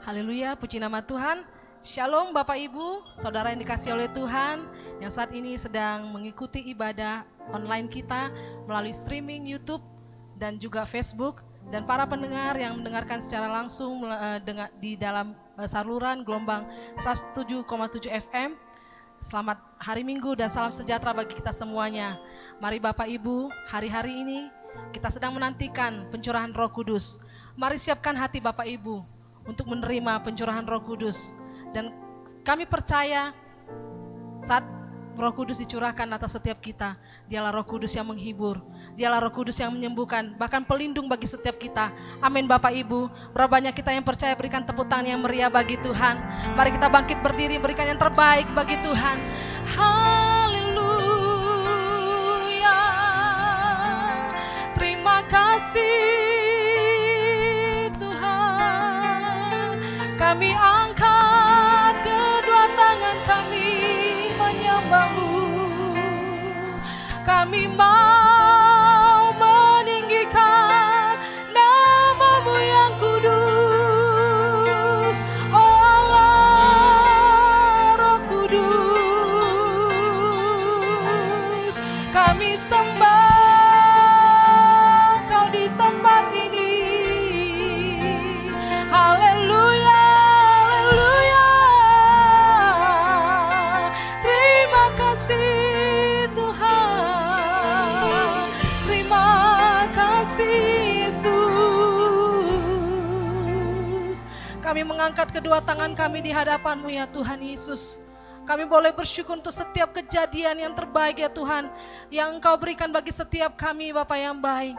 Haleluya, puji nama Tuhan. Shalom Bapak Ibu, saudara yang dikasihi oleh Tuhan, yang saat ini sedang mengikuti ibadah online kita melalui streaming YouTube dan juga Facebook, dan para pendengar yang mendengarkan secara langsung di dalam saluran gelombang 107,7 FM. Selamat hari Minggu dan salam sejahtera bagi kita semuanya. Mari Bapak Ibu, hari-hari ini kita sedang menantikan pencurahan Roh Kudus. Mari siapkan hati Bapak Ibu untuk menerima pencurahan Roh Kudus. Dan kami percaya saat Roh Kudus dicurahkan atas setiap kita, Dialah Roh Kudus yang menghibur, Dialah Roh Kudus yang menyembuhkan, bahkan pelindung bagi setiap kita. Amin Bapak Ibu. Berapa banyak kita yang percaya, berikan tepuk tangan yang meriah bagi Tuhan. Mari kita bangkit berdiri, berikan yang terbaik bagi Tuhan. Haleluya. Terima kasih Tuhan. Kami angkat kedua tangan kami menyembah-Mu. Kami mau meninggikan nama-Mu yang kudus. Oh Allah, Roh Kudus, kami sembah Kau di tempat ini. Haleluya, haleluya. Terima kasih Tuhan. Terima kasih Yesus. Kami mengangkat kedua tangan kami di hadapan-Mu ya Tuhan Yesus. Kami boleh bersyukur untuk setiap kejadian yang terbaik ya Tuhan, yang Engkau berikan bagi setiap kami Bapa yang baik.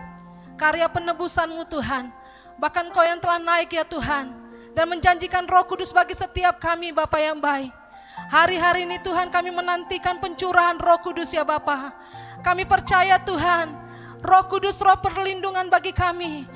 Karya penebusan-Mu Tuhan, bahkan Kau yang telah naik ya Tuhan, dan menjanjikan Roh Kudus bagi setiap kami Bapa yang baik. Hari-hari ini Tuhan kami menantikan pencurahan Roh Kudus ya Bapa. Kami percaya Tuhan, Roh Kudus roh perlindungan bagi kami,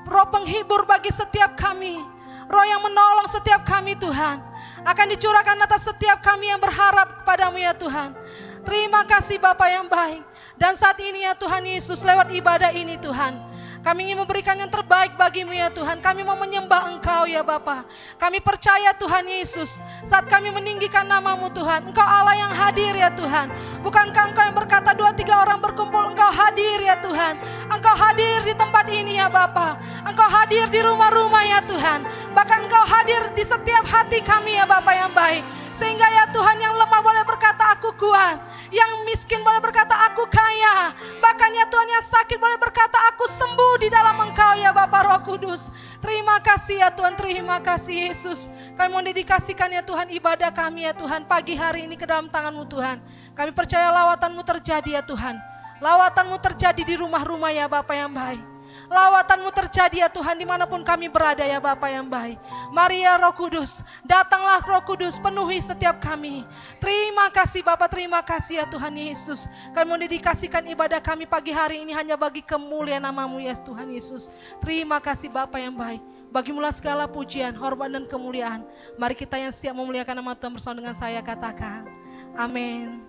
roh penghibur bagi setiap kami, roh yang menolong setiap kami Tuhan, akan dicurahkan atas setiap kami yang berharap kepadamu ya Tuhan. Terima kasih Bapa yang baik. Dan saat ini ya Tuhan Yesus, lewat ibadah ini Tuhan, kami ingin memberikan yang terbaik bagimu ya Tuhan. Kami mau menyembah Engkau ya Bapa. Kami percaya Tuhan Yesus, saat kami meninggikan nama-Mu Tuhan, Engkau Allah yang hadir ya Tuhan. Bukankah Engkau yang berkata 2-3 orang berkumpul, Engkau hadir ya Tuhan. Engkau hadir di tempat ini ya Bapa. Engkau hadir di rumah-rumah ya Tuhan. Bahkan Engkau hadir di setiap hati kami ya Bapa yang baik. Sehingga ya Tuhan, yang lemah boleh berkata aku kuat, yang miskin boleh berkata aku kaya, bahkan ya Tuhan yang sakit boleh berkata aku sembuh di dalam Engkau ya Bapa Roh Kudus. Terima kasih ya Tuhan, terima kasih Yesus. Kami mau dedikasikan ya Tuhan ibadah kami ya Tuhan pagi hari ini ke dalam tangan-Mu Tuhan. Kami percaya lawatan-Mu terjadi ya Tuhan. Lawatan-Mu terjadi di rumah-rumah ya Bapa yang baik. Lawatan-Mu terjadi ya Tuhan dimanapun kami berada ya Bapa yang baik. Mari ya Roh Kudus, datanglah Roh Kudus, penuhi setiap kami. Terima kasih Bapa, terima kasih ya Tuhan Yesus. Kami mau dedikasikan ibadah kami pagi hari ini hanya bagi kemuliaan nama-Mu ya Tuhan Yesus. Terima kasih Bapa yang baik. Bagimulah segala pujian, hormat dan kemuliaan. Mari kita yang siap memuliakan nama Tuhan bersama dengan saya katakan amin.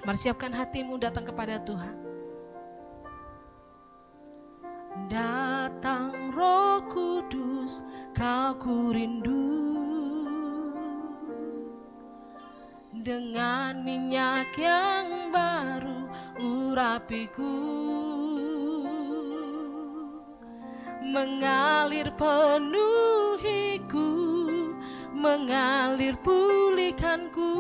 Mari siapkan hatimu datang kepada Tuhan. Datang Roh Kudus, Kau ku rindu, dengan minyak yang baru urapiku, mengalir penuhiku, mengalir pulihkanku.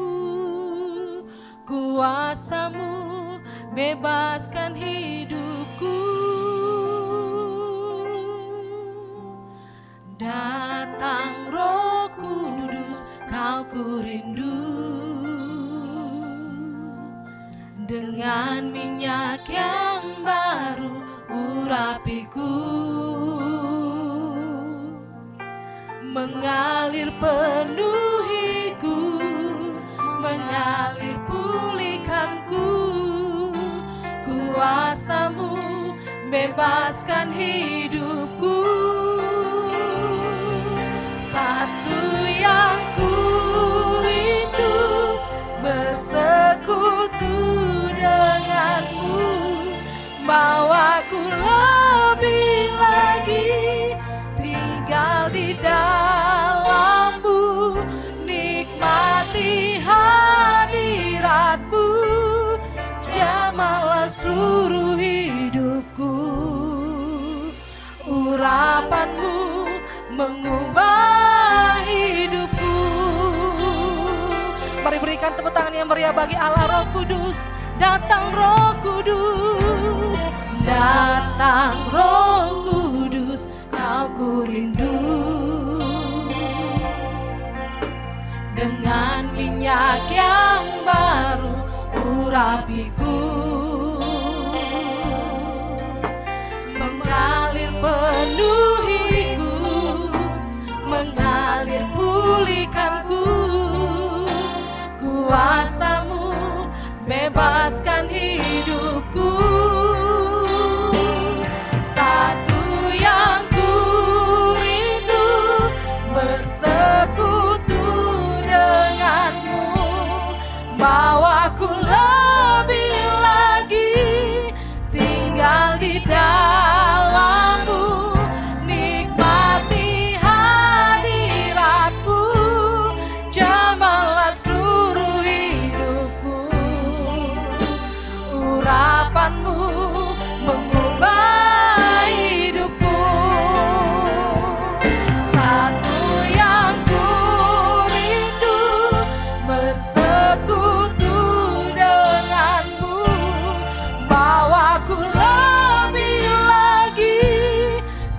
Kuasa-Mu bebaskan hidupku. Datang Roh Kudus, Kau ku rindu, dengan minyak yang baru urapiku, mengalir penuhiku, mengalir pulihkanku. Kuasa-Mu bebaskan hidupku. Satu yang ku rindu, bersekutu denganmu, bawaku lebih lagi tinggal di dalam seluruh hidupku. Urapanmu mengubah hidupku. Mari berikan tepuk tangan yang meriah bagi Allah Roh Kudus. Datang Roh Kudus, datang Roh Kudus, kau ku rindu. Dengan minyak yang baru urapiku, mengalir penuhiku, mengalir pulihkanku. Kuasamu bebaskan hidupku. Satu yang ku rindu, bersekutu denganmu, bawaku lebih lagi tinggal di dalammu, nikmati hadiratmu, jamalah seluruh hidupku. Urapanmu mengubah hidupku. Satu yang ku rindu, bersekutu denganmu, bawaku lebih lagi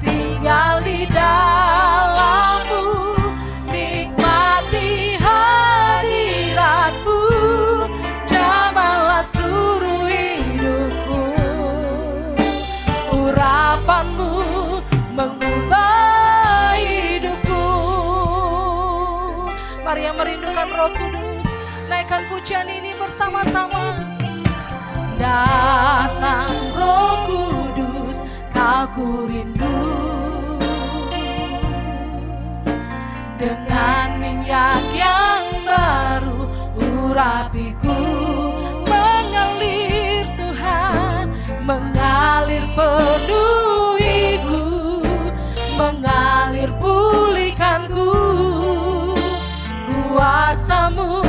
tinggal di dalammu, nikmati hadiratmu, jamalah seluruh hidupku. Urapanmu mengubah hidupku. Mari yang merindukan Roh Kudus, naikkan pujian ini bersama-sama. Datang Roh Kudus, kau ku rindu. Dengan minyak yang baru urapiku, mengalir Tuhan, mengalir penuhiku, mengalir pulihkanku. Kuasamu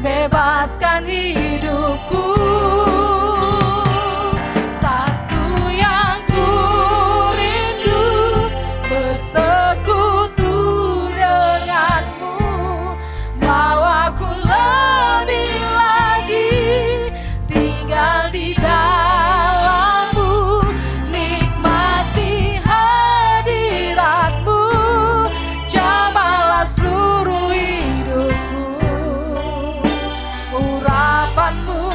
bebaskan hidupku. Satu yang ku rindu, bersekutu denganmu, bawaku lebih lagi tinggal di dalammu, nikmati hadiratmu, jamalah seluruh hidupku. Urapanmu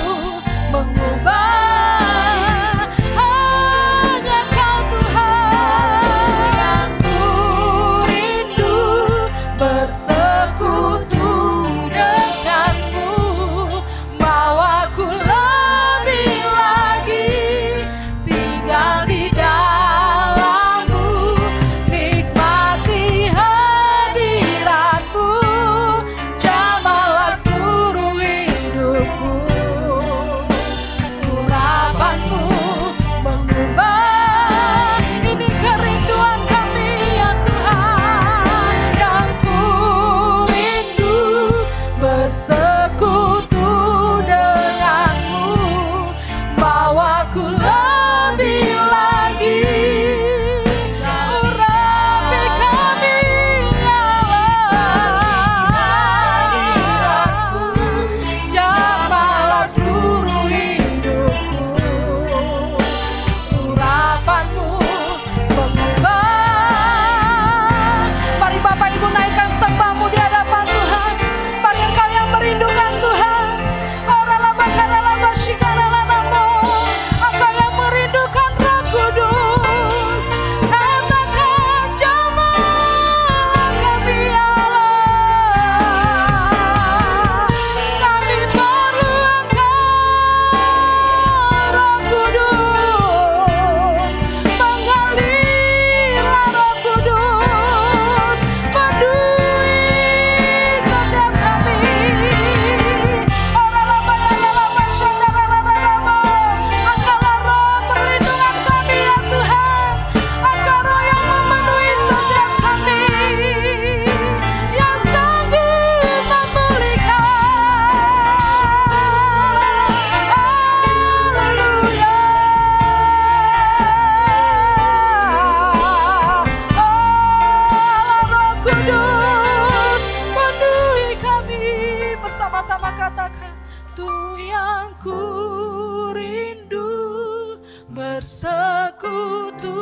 bersekutu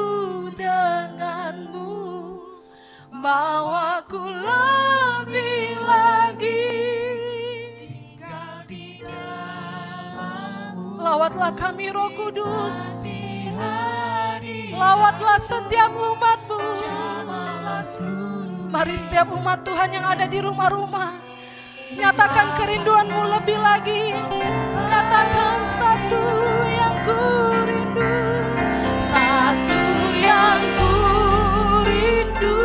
denganmu, mau aku lebih lagi tinggal di dalam-Mu. Lawatlah kami Roh Kudus, lawatlah setiap umat-Mu. Mari setiap umat Tuhan yang ada di rumah-rumah, nyatakan kerinduan-Mu lebih lagi. Katakan satu yang ku rindu, satu yang ku rindu,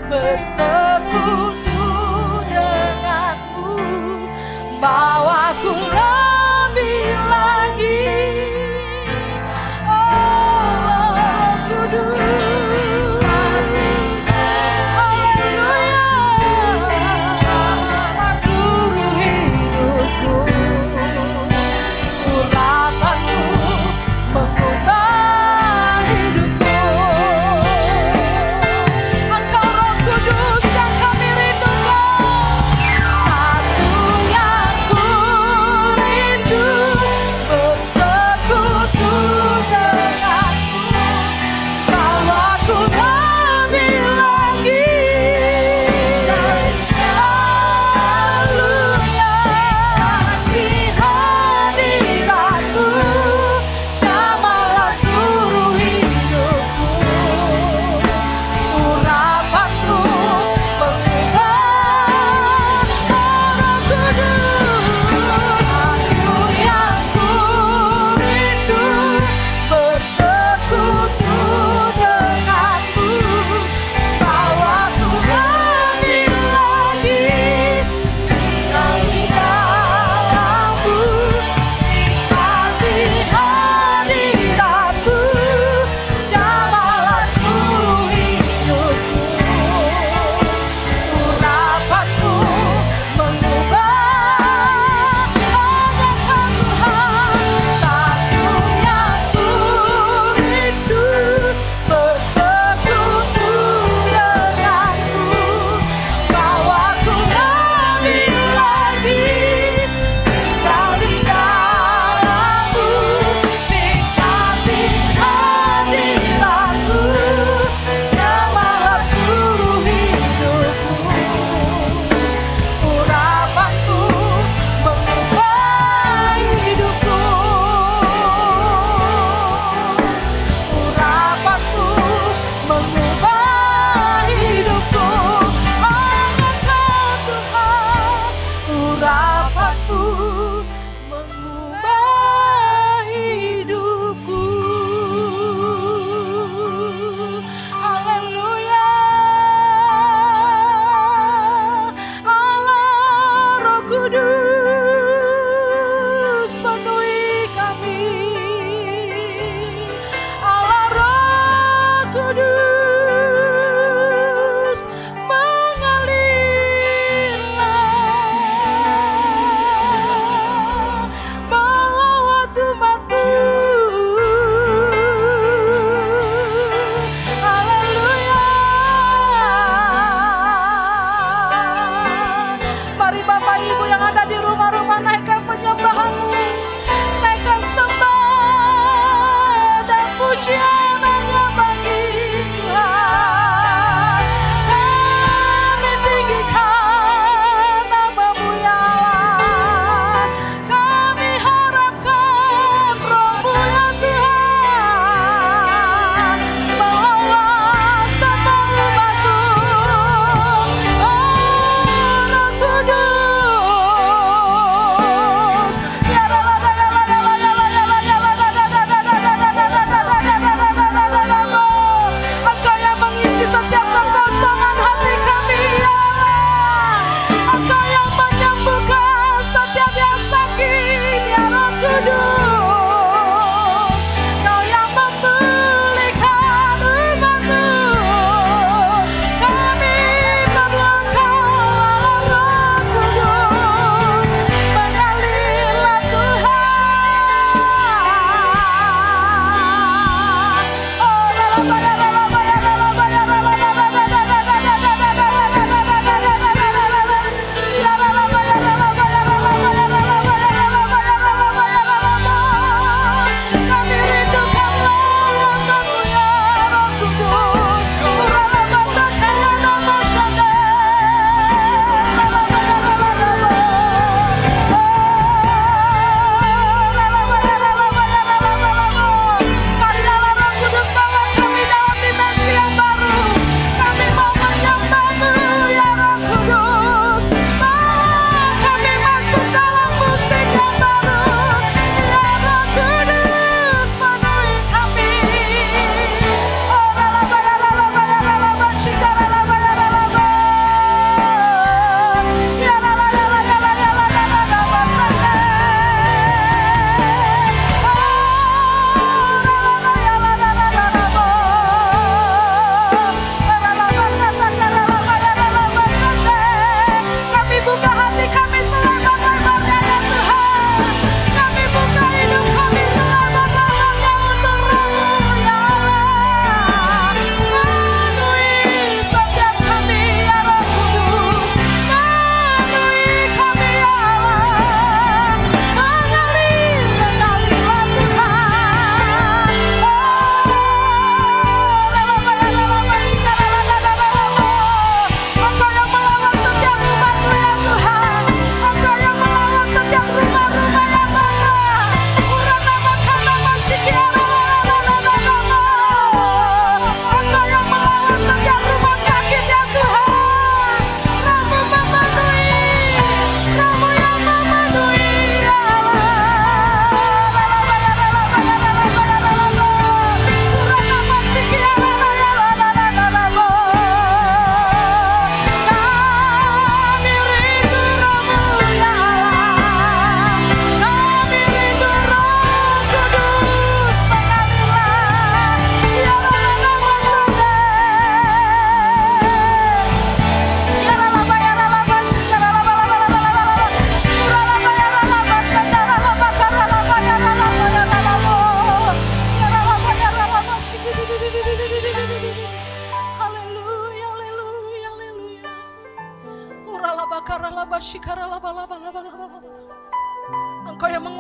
bersekutu denganmu, bawa ku lebih lagi. Oh Kudus,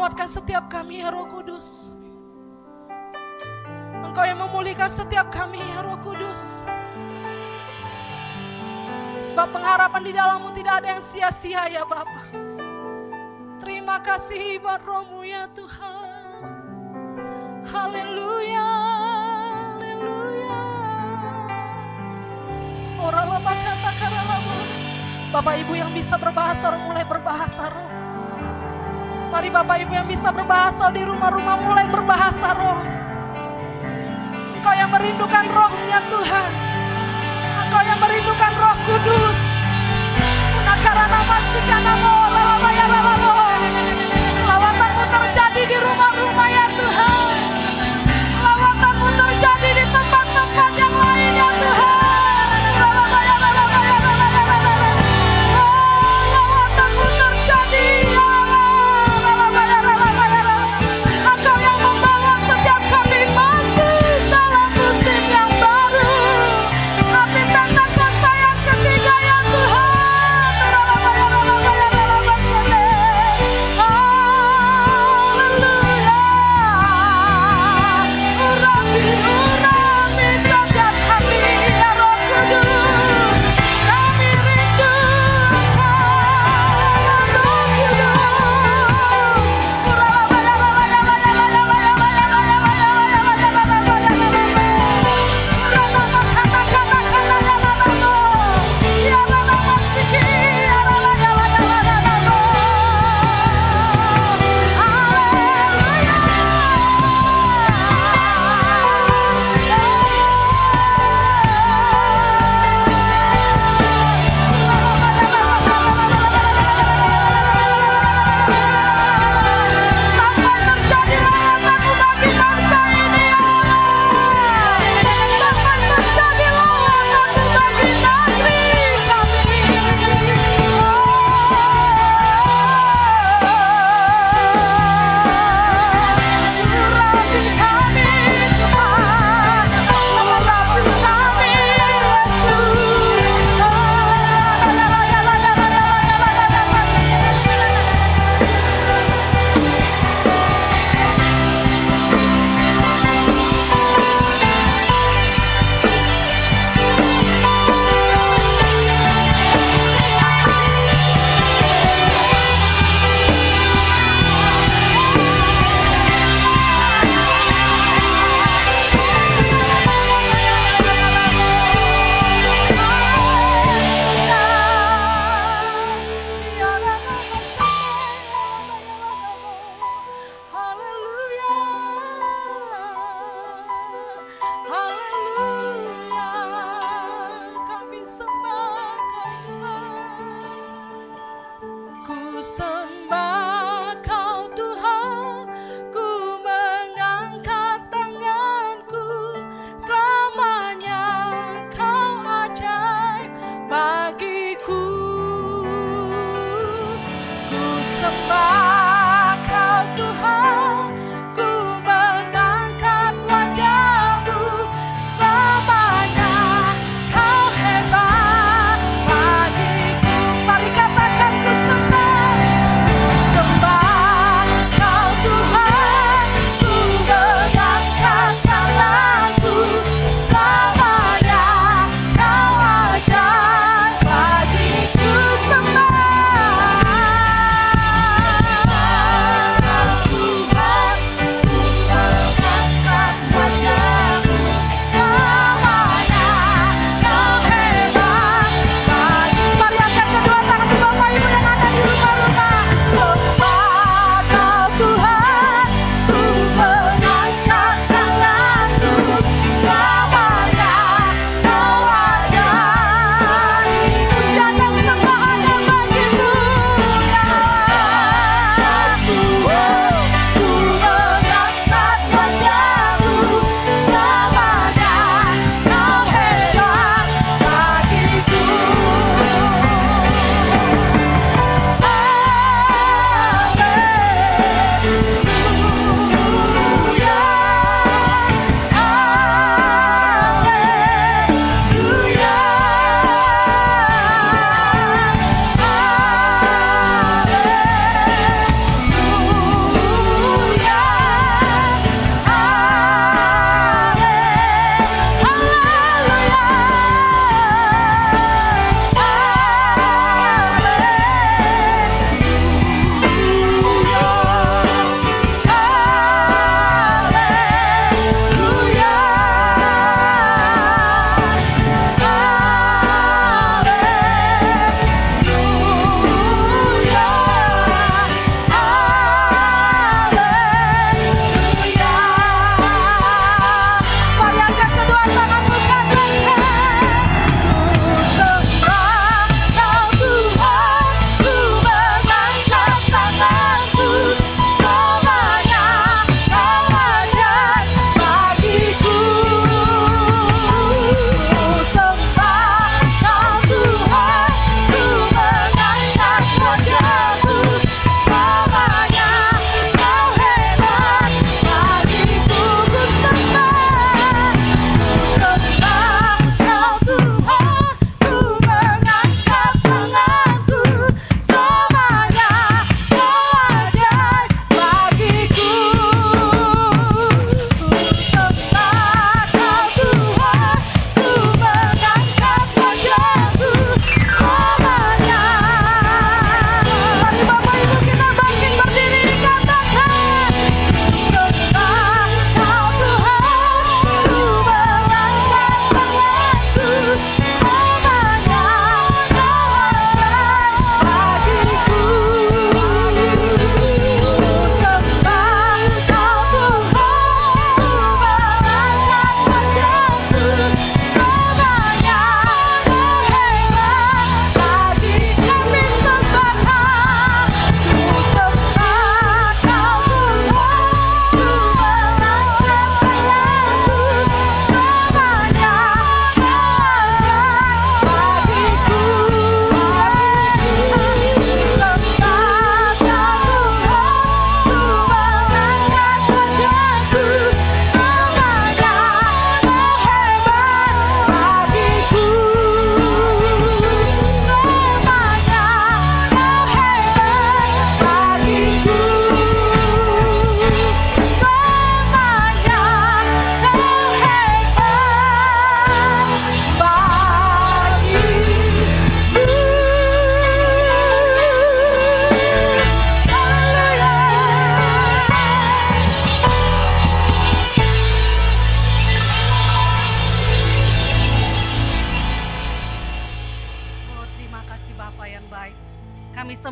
menguatkan setiap kami ya Roh Kudus. Engkau yang memulihkan setiap kami ya Roh Kudus. Sebab pengharapan di dalam-Mu tidak ada yang sia-sia ya Bapa. Terima kasih buat Roh-Mu ya Tuhan. Haleluya, haleluya. Bapak Ibu yang bisa berbahasa roh, mulai berbahasa roh. Mari Bapak Ibu yang bisa berbahasa di rumah-rumah, mulai berbahasa roh. Engkau yang merindukan roh-Nya Tuhan. Engkau yang merindukan Roh Kudus. Lawatanmu terjadi di rumah-rumah ya Tuhan. Lawatanmu terjadi di tempat-tempat yang lain ya Tuhan. Lawatanmu terjadi ya Engkau yang membawa setiap kami masuk dalam musim yang baru. Api Pentakosta yang ketiga ya Tuhan.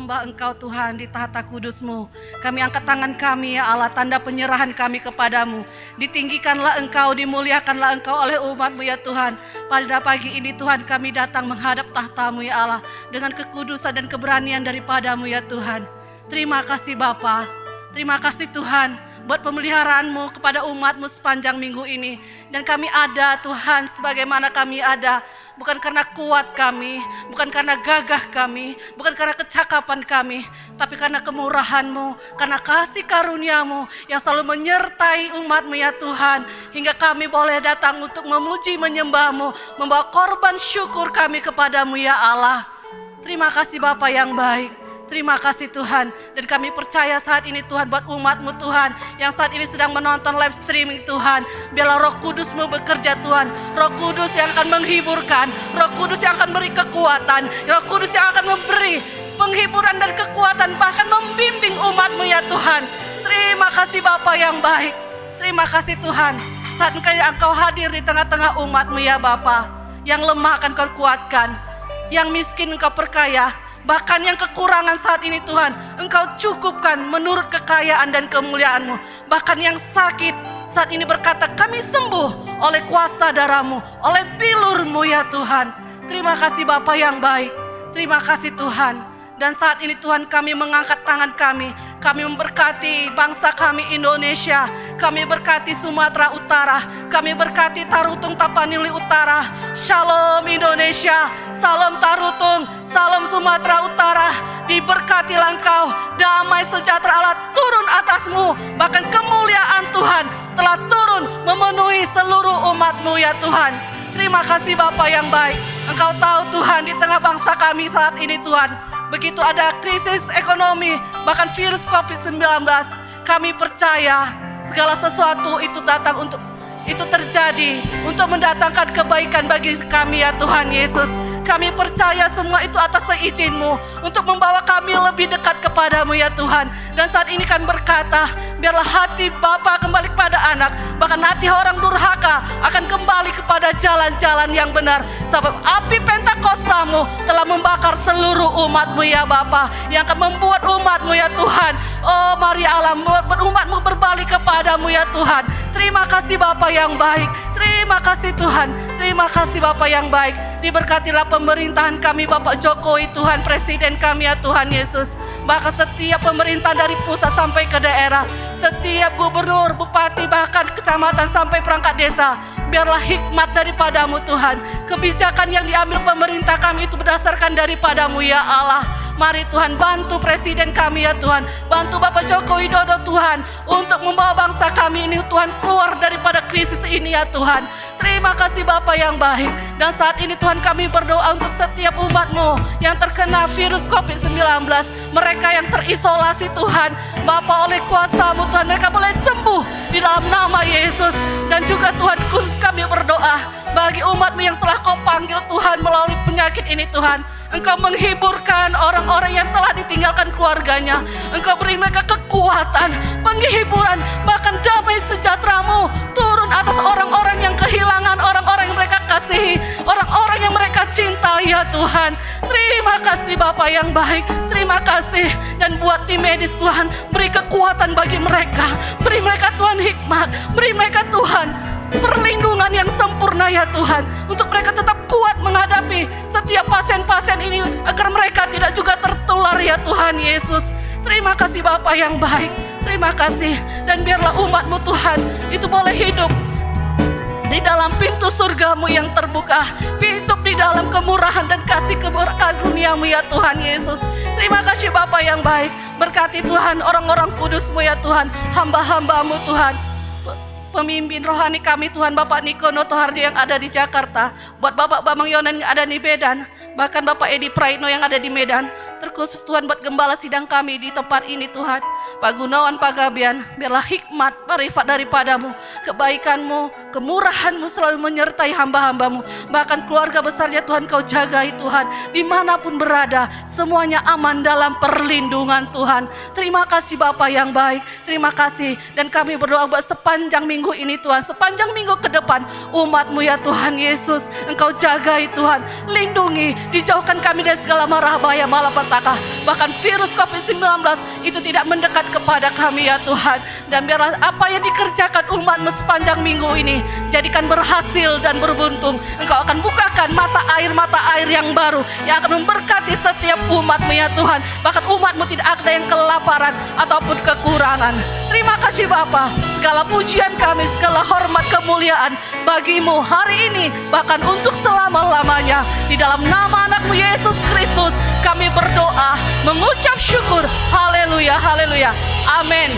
menyembah Engkau Tuhan di tahta kudus-Mu. Kami angkat tangan kami ya Allah, tanda penyerahan kami kepadamu. Ditinggikanlah Engkau, dimuliakanlah Engkau oleh umat-Mu ya Tuhan. Pada pagi ini Tuhan kami datang menghadap tahta-Mu ya Allah, dengan kekudusan dan keberanian daripadamu ya Tuhan. Terima kasih Bapa, terima kasih Tuhan buat pemeliharaan-Mu kepada umat-Mu sepanjang minggu ini. Dan kami ada Tuhan sebagaimana kami ada, bukan karena kuat kami, bukan karena gagah kami, bukan karena kecakapan kami, tapi karena kemurahan-Mu, karena kasih karunia-Mu yang selalu menyertai umat-Mu ya Tuhan. Hingga kami boleh datang untuk memuji menyembah-Mu, membawa korban syukur kami kepadamu ya Allah. Terima kasih Bapa yang baik. Terima kasih Tuhan, dan kami percaya saat ini Tuhan buat umat-Mu Tuhan yang saat ini sedang menonton live streaming Tuhan. Biarlah Roh Kudus-Mu bekerja Tuhan, Roh Kudus yang akan menghiburkan, Roh Kudus yang akan beri kekuatan, Roh Kudus yang akan memberi penghiburan dan kekuatan, bahkan membimbing umat-Mu ya Tuhan. Terima kasih Bapa yang baik, terima kasih Tuhan. Saat Engkau hadir di tengah-tengah umat-Mu ya Bapa, yang lemah akan Kau kuatkan, yang miskin Engkau perkaya, bahkan yang kekurangan saat ini Tuhan, Engkau cukupkan menurut kekayaan dan kemuliaan-Mu. Bahkan yang sakit saat ini berkata, kami sembuh oleh kuasa darah-Mu, oleh bilur-Mu ya Tuhan. Terima kasih Bapa yang baik, terima kasih Tuhan. Dan saat ini Tuhan kami mengangkat tangan kami memberkati bangsa kami Indonesia, kami berkati Sumatera Utara, kami berkati Tarutung Tapanuli Utara. Shalom Indonesia, salam Tarutung, salam Sumatera Utara. Diberkatilah Engkau, damai sejahtera Allah turun atasmu, bahkan kemuliaan Tuhan telah turun memenuhi seluruh umat-Mu ya Tuhan. Terima kasih Bapa yang baik. Engkau tahu Tuhan, di tengah bangsa kami saat ini Tuhan, begitu ada krisis ekonomi, bahkan virus COVID-19, kami percaya segala sesuatu itu datang itu terjadi untuk mendatangkan kebaikan bagi kami ya Tuhan Yesus. Kami percaya semua itu atas seizin-Mu untuk membawa kami lebih dekat kepadamu ya Tuhan. Dan saat ini kami berkata, biarlah hati Bapa kembali kepada anak, bahkan hati orang durhaka akan kembali kepada jalan-jalan yang benar. Sebab api Pentakosta-Mu telah membakar seluruh umat-Mu ya Bapa, yang akan membuat umat-Mu ya Tuhan, oh mari Allah, membuat umat-Mu berbalik kepadamu ya Tuhan. Terima kasih Bapa yang baik, terima kasih Tuhan, terima kasih Bapa yang baik. Diberkatilah pemerintahan kami Bapak Jokowi Tuhan, Presiden kami ya Tuhan Yesus. Bahkan setiap pemerintahan dari pusat sampai ke daerah, setiap gubernur, bupati, bahkan kecamatan sampai perangkat desa, biarlah hikmat daripadamu Tuhan. Kebijakan yang diambil pemerintah kami itu berdasarkan daripadamu ya Allah. Mari Tuhan bantu Presiden kami ya Tuhan, bantu Bapak Joko Widodo Tuhan, untuk membawa bangsa kami ini Tuhan keluar daripada krisis ini ya Tuhan. Terima kasih Bapa yang baik. Dan saat ini Tuhan kami berdoa untuk setiap umat-Mu yang terkena virus COVID-19, mereka yang terisolasi Tuhan, Bapa oleh kuasa-Mu Tuhan, mereka boleh sembuh di dalam nama Yesus. Dan juga Tuhan khusus kami berdoa bagi umat-Mu yang telah Kau panggil Tuhan melalui penyakit ini Tuhan. Engkau menghiburkan orang-orang yang telah ditinggalkan keluarganya. Engkau beri mereka kekuatan, penghiburan, bahkan damai sejahtera-Mu turun atas orang-orang yang kehilangan, orang-orang yang mereka kasihi, orang-orang yang mereka cintai ya Tuhan. Terima kasih Bapa yang baik, terima kasih. Dan buat tim medis Tuhan, beri kekuatan bagi mereka, beri mereka Tuhan hikmat, beri mereka Tuhan perlindungan yang sempurna ya Tuhan, untuk mereka tetap kuat menghadapi setiap pasien-pasien ini, agar mereka tidak juga tertular ya Tuhan Yesus. Terima kasih Bapa yang baik, terima kasih. Dan biarlah umat-Mu Tuhan itu boleh hidup di dalam pintu surga-Mu yang terbuka, hidup di dalam kemurahan dan kasih karunia-Mu ya Tuhan Yesus. Terima kasih Bapa yang baik. Berkati Tuhan orang-orang kudus-Mu ya Tuhan, hamba-hamba-Mu Tuhan, pemimpin rohani kami Tuhan, Bapak Niko Notoharjo yang ada di Jakarta, buat Bapak Bambang Yonan yang ada di Medan, bahkan Bapak Edi Praitno yang ada di Medan, terkhusus Tuhan buat gembala sidang kami di tempat ini Tuhan, Pak Gunawan Pagabian, biarlah hikmat marifat daripadamu, kebaikan-Mu, kemurahan-Mu selalu menyertai hamba-hamba-Mu, bahkan keluarga besarnya Tuhan Kau jagai Tuhan, dimanapun berada, semuanya aman dalam perlindungan Tuhan. Terima kasih Bapa yang baik, terima kasih. Dan kami berdoa buat sepanjang minggu minggu ini Tuhan, sepanjang minggu ke depan umat-Mu ya Tuhan Yesus, Engkau jagai Tuhan, lindungi, dijauhkan kami dari segala mara bahaya malapetaka, bahkan virus COVID-19 itu tidak mendekat kepada kami ya Tuhan. Dan biarlah apa yang dikerjakan umat-Mu sepanjang minggu ini jadikan berhasil dan berbuntung. Engkau akan bukakan mata air yang baru yang akan memberkati setiap umat-Mu ya Tuhan. Bahkan umat-Mu tidak ada yang kelaparan ataupun kekurangan. Terima kasih Bapa, segala pujian kami, segala hormat kemuliaan bagi-Mu hari ini, bahkan untuk selama-lamanya. Di dalam nama anak-Mu Yesus Kristus kami berdoa, mengucap syukur. Haleluya, haleluya, amin.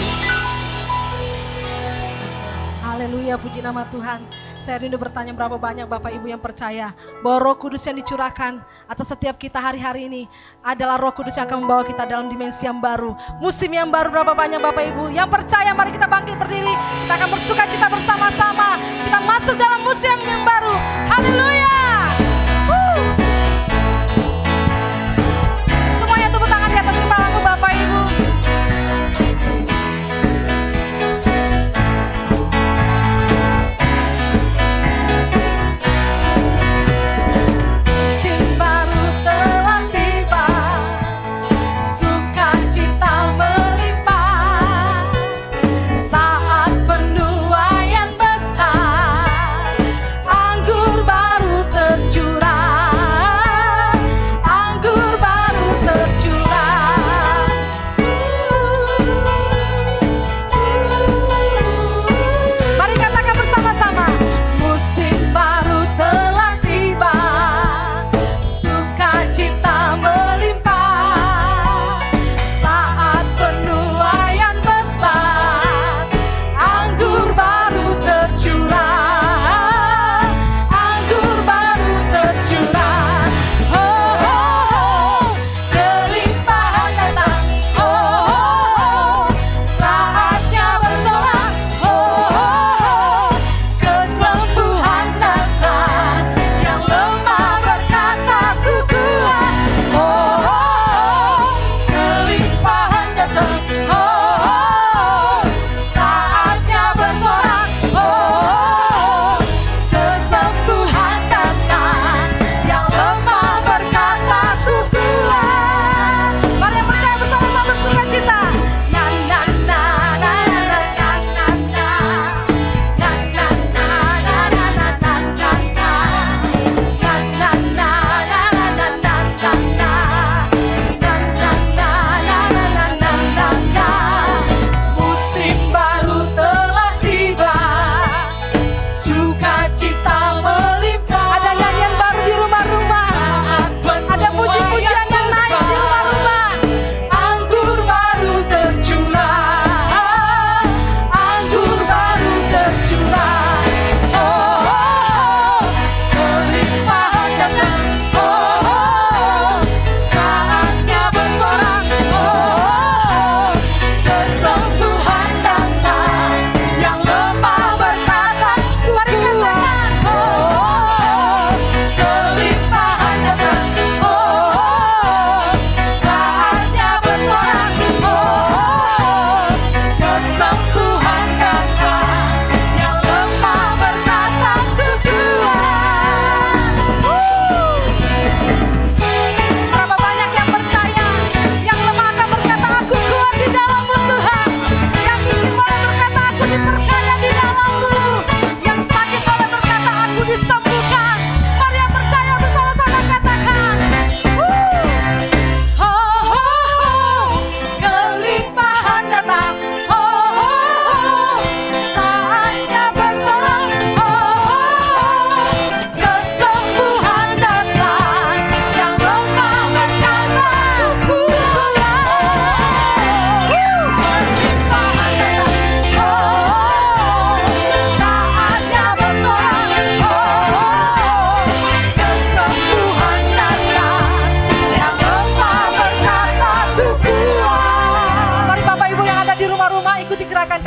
Haleluya, puji nama Tuhan. Saya rindu bertanya berapa banyak Bapak Ibu yang percaya bahwa Roh Kudus yang dicurahkan atas setiap kita hari-hari ini adalah Roh Kudus yang akan membawa kita dalam dimensi yang baru, musim yang baru. Berapa banyak Bapak Ibu yang percaya? Mari kita bangkit berdiri, kita akan bersuka cita bersama-sama. Kita masuk dalam musim yang baru. Haleluya. Semuanya tepuk tangan di atas kepalamu Bapak Ibu.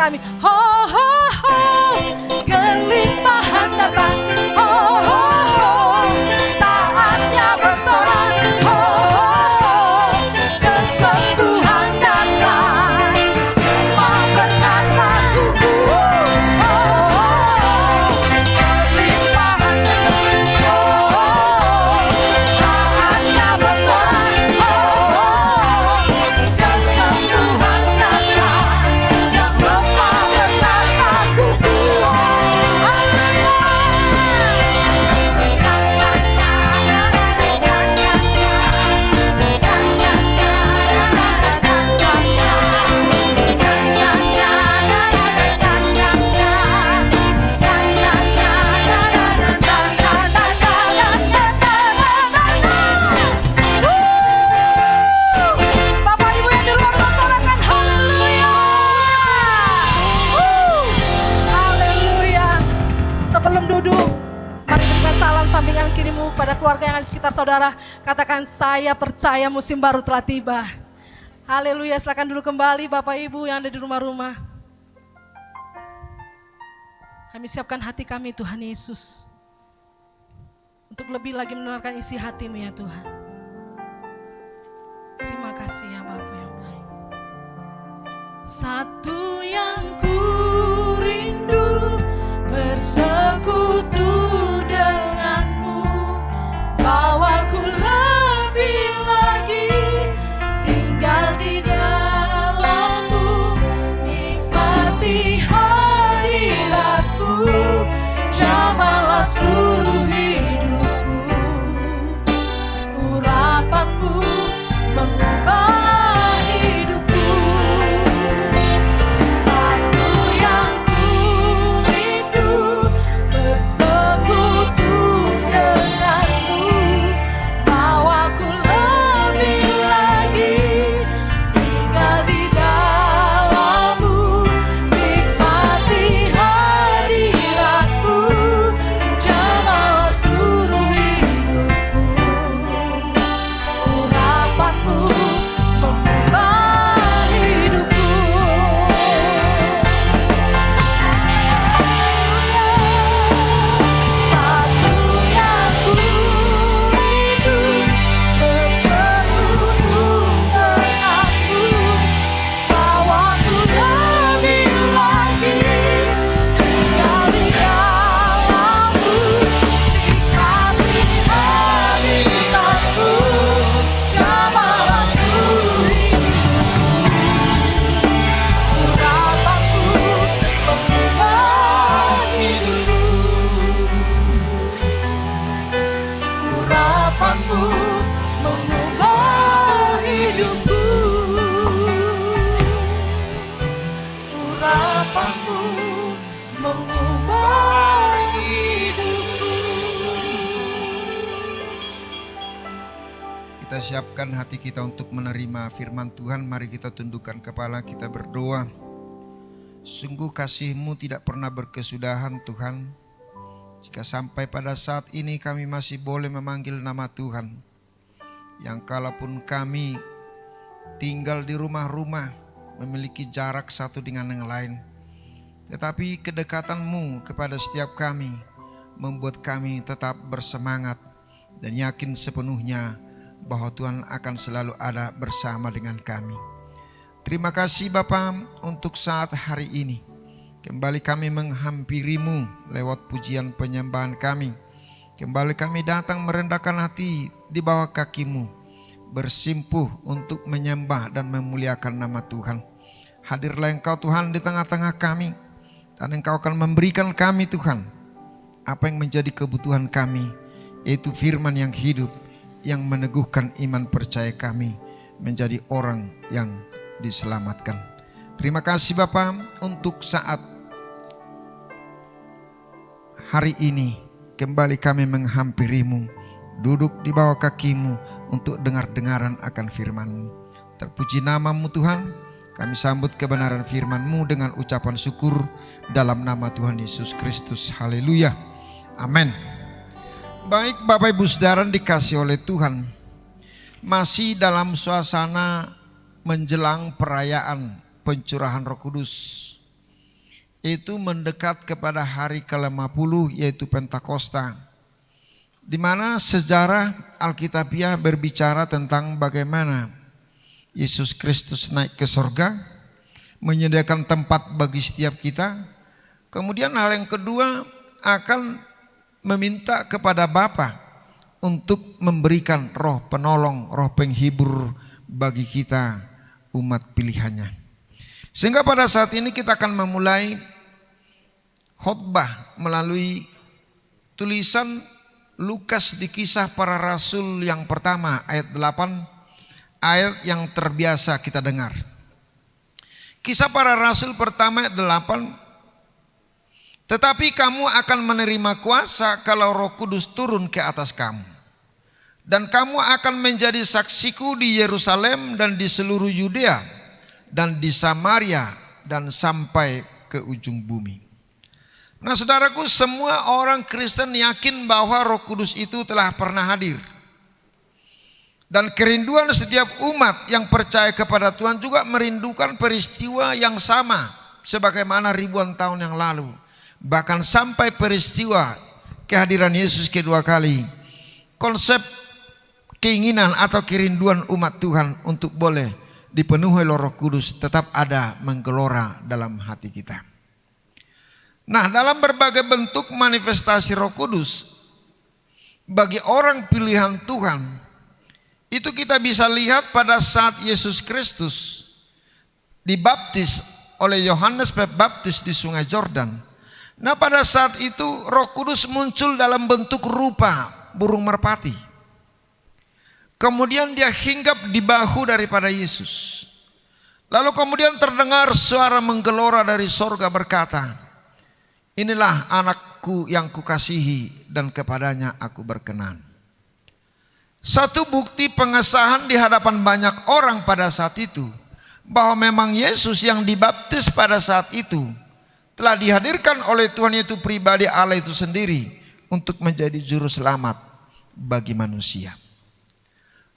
kami. Ho ho ho, kelimpahan datang. Ho ho ho, saatnya bersorak. Ho ho ho, kesembuhan datang. Semua berkata kuku. Ho ho duduk. Mari berikan salam sampingan kirimu pada keluarga yang ada di sekitar saudara. Katakan, saya percaya musim baru telah tiba. Haleluya, silakan duduk kembali Bapak Ibu yang ada di rumah-rumah. Kami siapkan hati kami Tuhan Yesus, untuk lebih lagi mendengarkan isi hati-Mu ya Tuhan. Terima kasih ya Bapa yang baik. Satu yang ku rindu, bersekutu denganmu, bawaku lebih lagi tinggal di dalammu, nikmati hadiratmu, jamalah seluruh hidupku, urapanmu mengubah hidupku. Satu yang ku rindu, bersekutu denganmu, bawaku lebih lagi tinggal di dalammu, nikmati hadiratmu, jamalah seluruh hidupku, urapanmu mengubah hidupku. Satu yang ku rindu, bersekutu denganmu, bawaku lebih lagi tinggal di dalammu, nikmati hadiratmu, jamalah seluruh hidupku, urapanmu mengubah hidupku, urapanmu mengubah hidupku, urapanmu mengubah hidupku. Kita siapkan hati kita untuk menerima firman Tuhan. Mari kita tundukkan kepala, kita berdoa. Sungguh kasih-Mu tidak pernah berkesudahan Tuhan. Jika sampai pada saat ini kami masih boleh memanggil nama Tuhan, yang kalaupun kami tinggal di rumah-rumah, memiliki jarak satu dengan yang lain, tetapi kedekatan-Mu kepada setiap kami membuat kami tetap bersemangat dan yakin sepenuhnya bahwa Tuhan akan selalu ada bersama dengan kami. Terima kasih Bapa untuk saat hari ini. Kembali kami menghampiri-Mu lewat pujian penyembahan kami. Kembali kami datang merendahkan hati di bawah kaki-Mu, bersimpuh untuk menyembah dan memuliakan nama Tuhan. Hadirlah Engkau Tuhan di tengah-tengah kami, dan Engkau akan memberikan kami Tuhan apa yang menjadi kebutuhan kami, yaitu firman yang hidup, yang meneguhkan iman percaya kami menjadi orang yang diselamatkan. Terima kasih Bapa untuk saat hari ini. Kembali kami menghampiri-Mu, duduk di bawah kaki-Mu untuk dengar-dengaran akan firman-Mu. Terpuji nama-Mu Tuhan. Kami sambut kebenaran firman-Mu dengan ucapan syukur dalam nama Tuhan Yesus Kristus. Haleluya. Amin. Baik Bapak Ibu Saudara dikasih oleh Tuhan, masih dalam suasana menjelang perayaan pencurahan Roh Kudus, yaitu mendekat kepada hari ke-50 yaitu Pentakosta, di mana sejarah Alkitabiah berbicara tentang bagaimana Yesus Kristus naik ke sorga, menyediakan tempat bagi setiap kita. Kemudian hal yang kedua, akan meminta kepada Bapa untuk memberikan roh penolong, roh penghibur bagi kita umat pilihannya. Sehingga pada saat ini kita akan memulai khotbah melalui tulisan Lukas di Kisah Para Rasul yang pertama ayat 8, ayat yang terbiasa kita dengar. Kisah Para Rasul pertama ayat 8, tetapi kamu akan menerima kuasa kalau Roh Kudus turun ke atas kamu, dan kamu akan menjadi saksiku di Yerusalem dan di seluruh Yudea dan di Samaria dan sampai ke ujung bumi. Nah saudaraku, semua orang Kristen yakin bahwa Roh Kudus itu telah pernah hadir. Dan kerinduan setiap umat yang percaya kepada Tuhan juga merindukan peristiwa yang sama sebagaimana ribuan tahun yang lalu. Bahkan sampai peristiwa kehadiran Yesus kedua kali, konsep keinginan atau kerinduan umat Tuhan untuk boleh dipenuhi oleh Roh Kudus tetap ada menggelora dalam hati kita. Nah, dalam berbagai bentuk manifestasi Roh Kudus bagi orang pilihan Tuhan, itu kita bisa lihat pada saat Yesus Kristus dibaptis oleh Yohanes Pembaptis di Sungai Yordan. Nah, pada saat itu Roh Kudus muncul dalam bentuk rupa burung merpati. Kemudian dia hinggap di bahu daripada Yesus. Lalu kemudian terdengar suara menggelora dari sorga berkata, "Inilah anakku yang kukasihi dan kepadanya aku berkenan." Satu bukti pengesahan di hadapan banyak orang pada saat itu bahwa memang Yesus yang dibaptis pada saat itu telah dihadirkan oleh Tuhan, yaitu pribadi Allah itu sendiri untuk menjadi juru selamat bagi manusia.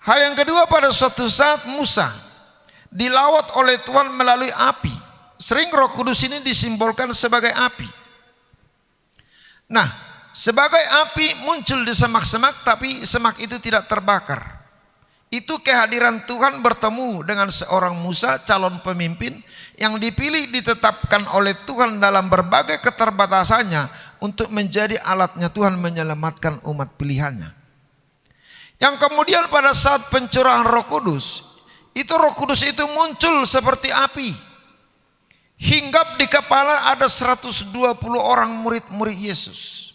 Hal yang kedua, pada suatu saat Musa dilawat oleh Tuhan melalui api. Sering Roh Kudus ini disimbolkan sebagai api. Nah, sebagai api muncul di semak-semak, tapi semak itu tidak terbakar. Itu kehadiran Tuhan bertemu dengan seorang Musa, calon pemimpin yang dipilih ditetapkan oleh Tuhan dalam berbagai keterbatasannya untuk menjadi alatnya Tuhan menyelamatkan umat pilihannya. Yang kemudian pada saat pencurahan Roh Kudus, itu Roh Kudus itu muncul seperti api. Hinggap di kepala ada 120 orang murid-murid Yesus.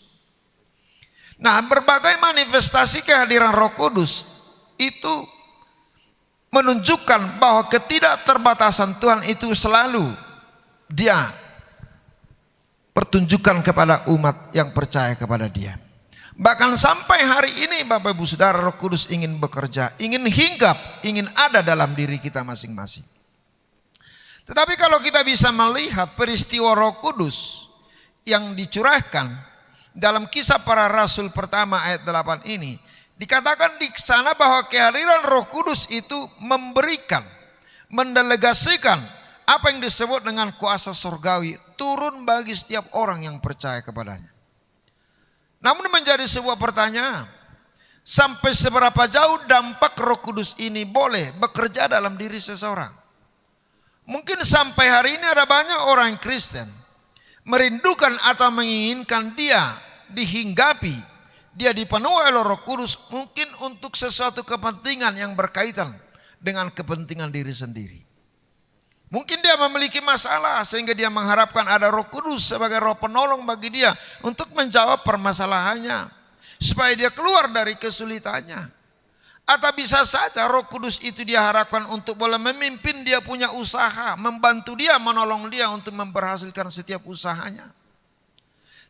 Nah, berbagai manifestasi kehadiran Roh Kudus itu menunjukkan bahwa ketidakterbatasan Tuhan itu selalu dia pertunjukan kepada umat yang percaya kepada dia. Bahkan sampai hari ini Bapak Ibu Saudara, Roh Kudus ingin bekerja, ingin hinggap, ingin ada dalam diri kita masing-masing. Tetapi kalau kita bisa melihat peristiwa Roh Kudus yang dicurahkan dalam Kisah Para Rasul pertama ayat 8 ini, dikatakan di sana bahwa kehadiran Roh Kudus itu memberikan, mendelegasikan apa yang disebut dengan kuasa surgawi turun bagi setiap orang yang percaya kepadanya. Namun menjadi sebuah pertanyaan, sampai seberapa jauh dampak Roh Kudus ini boleh bekerja dalam diri seseorang? Mungkin sampai hari ini ada banyak orang Kristen merindukan atau menginginkan dia dihinggapi, dia dipenuhi oleh Roh Kudus, mungkin untuk sesuatu kepentingan yang berkaitan dengan kepentingan diri sendiri. Mungkin dia memiliki masalah sehingga dia mengharapkan ada Roh Kudus sebagai roh penolong bagi dia untuk menjawab permasalahannya, supaya dia keluar dari kesulitannya. Atau bisa saja Roh Kudus itu dia harapkan untuk boleh memimpin dia punya usaha, membantu dia, menolong dia untuk memberhasilkan setiap usahanya.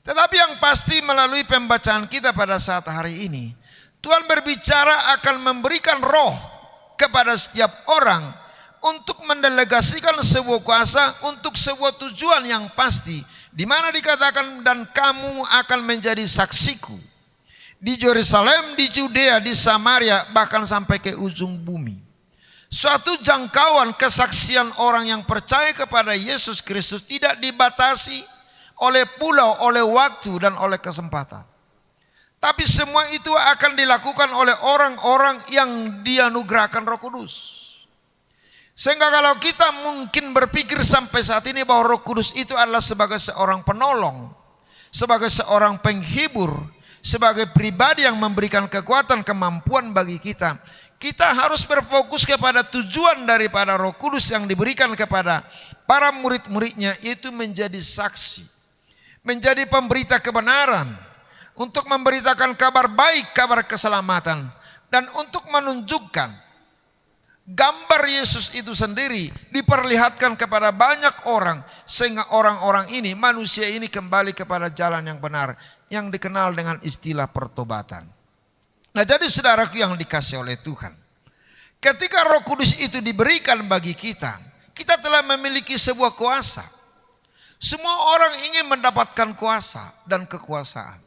Tetapi yang pasti melalui pembacaan kita pada saat hari ini, Tuhan berbicara akan memberikan roh kepada setiap orang untuk mendelegasikan sebuah kuasa untuk sebuah tujuan yang pasti, di mana dikatakan, "Dan kamu akan menjadi saksiku di Yerusalem, di Judea, di Samaria, bahkan sampai ke ujung bumi." Suatu jangkauan kesaksian orang yang percaya kepada Yesus Kristus tidak dibatasi oleh pulau, oleh waktu, dan oleh kesempatan. Tapi semua itu akan dilakukan oleh orang-orang yang dianugerahkan Roh Kudus. Sehingga kalau kita mungkin berpikir sampai saat ini bahwa Roh Kudus itu adalah sebagai seorang penolong, sebagai seorang penghibur, sebagai pribadi yang memberikan kekuatan, kemampuan bagi kita, kita harus berfokus kepada tujuan daripada Roh Kudus yang diberikan kepada para murid-muridnya, yaitu menjadi saksi, menjadi pemberita kebenaran, untuk memberitakan kabar baik, kabar keselamatan, dan untuk menunjukkan gambar Yesus itu sendiri diperlihatkan kepada banyak orang, sehingga orang-orang ini, manusia ini kembali kepada jalan yang benar, yang dikenal dengan istilah pertobatan. Nah, jadi saudaraku yang dikasihi oleh Tuhan, ketika Roh Kudus itu diberikan bagi kita, kita telah memiliki sebuah kuasa. Semua orang ingin mendapatkan kuasa dan kekuasaan.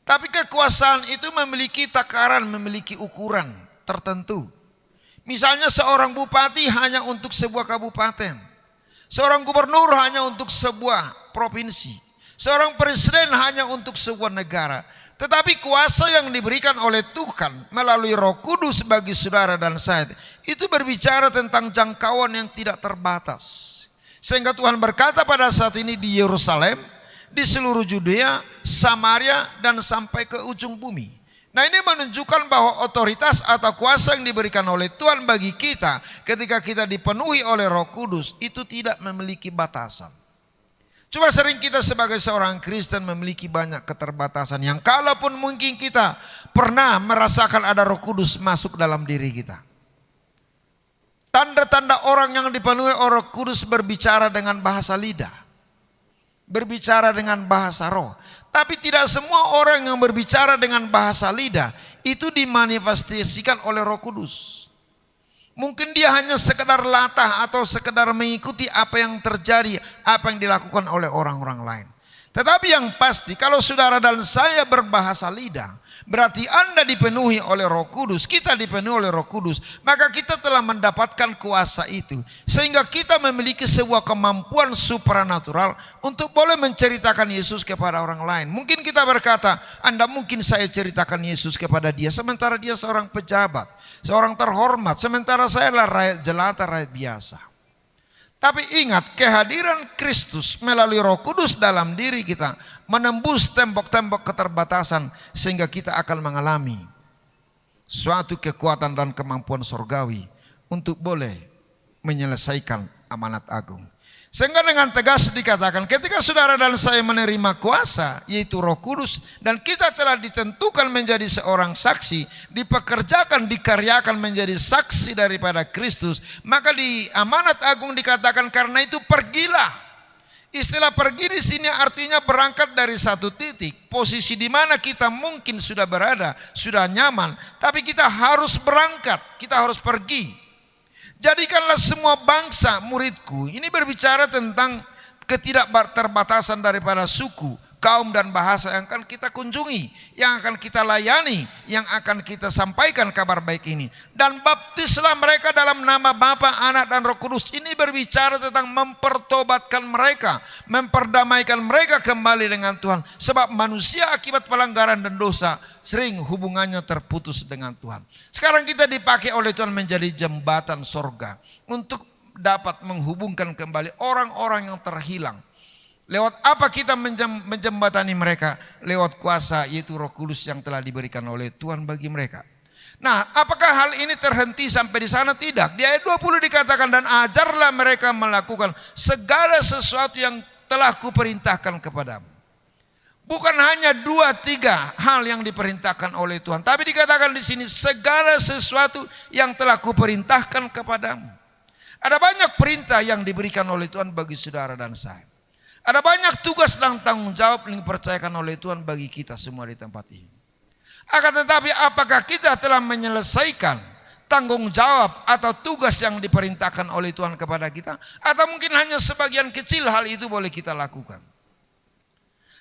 Tapi kekuasaan itu memiliki takaran, memiliki ukuran tertentu. Misalnya seorang bupati hanya untuk sebuah kabupaten. Seorang gubernur hanya untuk sebuah provinsi. Seorang presiden hanya untuk sebuah negara. Tetapi kuasa yang diberikan oleh Tuhan melalui Roh Kudus bagi saudara dan saya itu berbicara tentang jangkauan yang tidak terbatas. Sehingga Tuhan berkata pada saat ini di Yerusalem, di seluruh Judea, Samaria, dan sampai ke ujung bumi. Nah, ini menunjukkan bahwa otoritas atau kuasa yang diberikan oleh Tuhan bagi kita ketika kita dipenuhi oleh Roh Kudus itu tidak memiliki batasan. Cuma sering kita sebagai seorang Kristen memiliki banyak keterbatasan yang kalaupun mungkin kita pernah merasakan ada Roh Kudus masuk dalam diri kita. Tanda-tanda orang yang dipenuhi oleh Roh Kudus berbicara dengan bahasa lidah. Berbicara dengan bahasa roh. Tapi tidak semua orang yang berbicara dengan bahasa lidah itu dimanifestasikan oleh Roh Kudus. Mungkin dia hanya sekedar latah atau sekedar mengikuti apa yang terjadi, apa yang dilakukan oleh orang-orang lain. Tetapi yang pasti kalau saudara dan saya berbahasa lidah, berarti Anda dipenuhi oleh Roh Kudus, kita dipenuhi oleh Roh Kudus, maka kita telah mendapatkan kuasa itu. Sehingga kita memiliki sebuah kemampuan supranatural untuk boleh menceritakan Yesus kepada orang lain. Mungkin kita berkata, Anda mungkin saya ceritakan Yesus kepada dia, sementara dia seorang pejabat, seorang terhormat, sementara saya adalah rakyat jelata, rakyat biasa. Tapi ingat, kehadiran Kristus melalui Roh Kudus dalam diri kita menembus tembok-tembok keterbatasan sehingga kita akan mengalami suatu kekuatan dan kemampuan surgawi untuk boleh menyelesaikan amanat agung. Sehingga dengan tegas dikatakan ketika saudara dan saya menerima kuasa yaitu Roh Kudus dan kita telah ditentukan menjadi seorang saksi, dipekerjakan, dikaryakan menjadi saksi daripada Kristus, maka di amanat agung dikatakan karena itu pergilah. Istilah pergi di sini artinya berangkat dari satu titik, posisi di mana kita mungkin sudah berada, sudah nyaman, tapi kita harus berangkat, kita harus pergi. Jadikanlah semua bangsa muridku. Ini berbicara tentang ketidakterbatasan daripada suku, kaum dan bahasa yang akan kita kunjungi, yang akan kita layani, yang akan kita sampaikan kabar baik ini. Dan baptislah mereka dalam nama Bapa, Anak dan Roh Kudus. Ini berbicara tentang mempertobatkan mereka, memperdamaikan mereka kembali dengan Tuhan. Sebab manusia akibat pelanggaran dan dosa sering hubungannya terputus dengan Tuhan. Sekarang kita dipakai oleh Tuhan menjadi jembatan sorga untuk dapat menghubungkan kembali orang-orang yang terhilang. Lewat apa kita menjembatani mereka? Lewat kuasa yaitu Roh Kudus yang telah diberikan oleh Tuhan bagi mereka. Nah, apakah hal ini terhenti sampai di sana? Tidak. Di ayat 20 dikatakan dan ajarlah mereka melakukan segala sesuatu yang telah kuperintahkan kepadamu. Bukan hanya 2-3 hal yang diperintahkan oleh Tuhan, tapi dikatakan di sini segala sesuatu yang telah kuperintahkan kepadamu. Ada banyak perintah yang diberikan oleh Tuhan bagi saudara dan saya. Ada banyak tugas dan tanggung jawab yang dipercayakan oleh Tuhan bagi kita semua di tempat ini. Akan tetapi apakah kita telah menyelesaikan tanggung jawab atau tugas yang diperintahkan oleh Tuhan kepada kita? Atau mungkin hanya sebagian kecil hal itu boleh kita lakukan.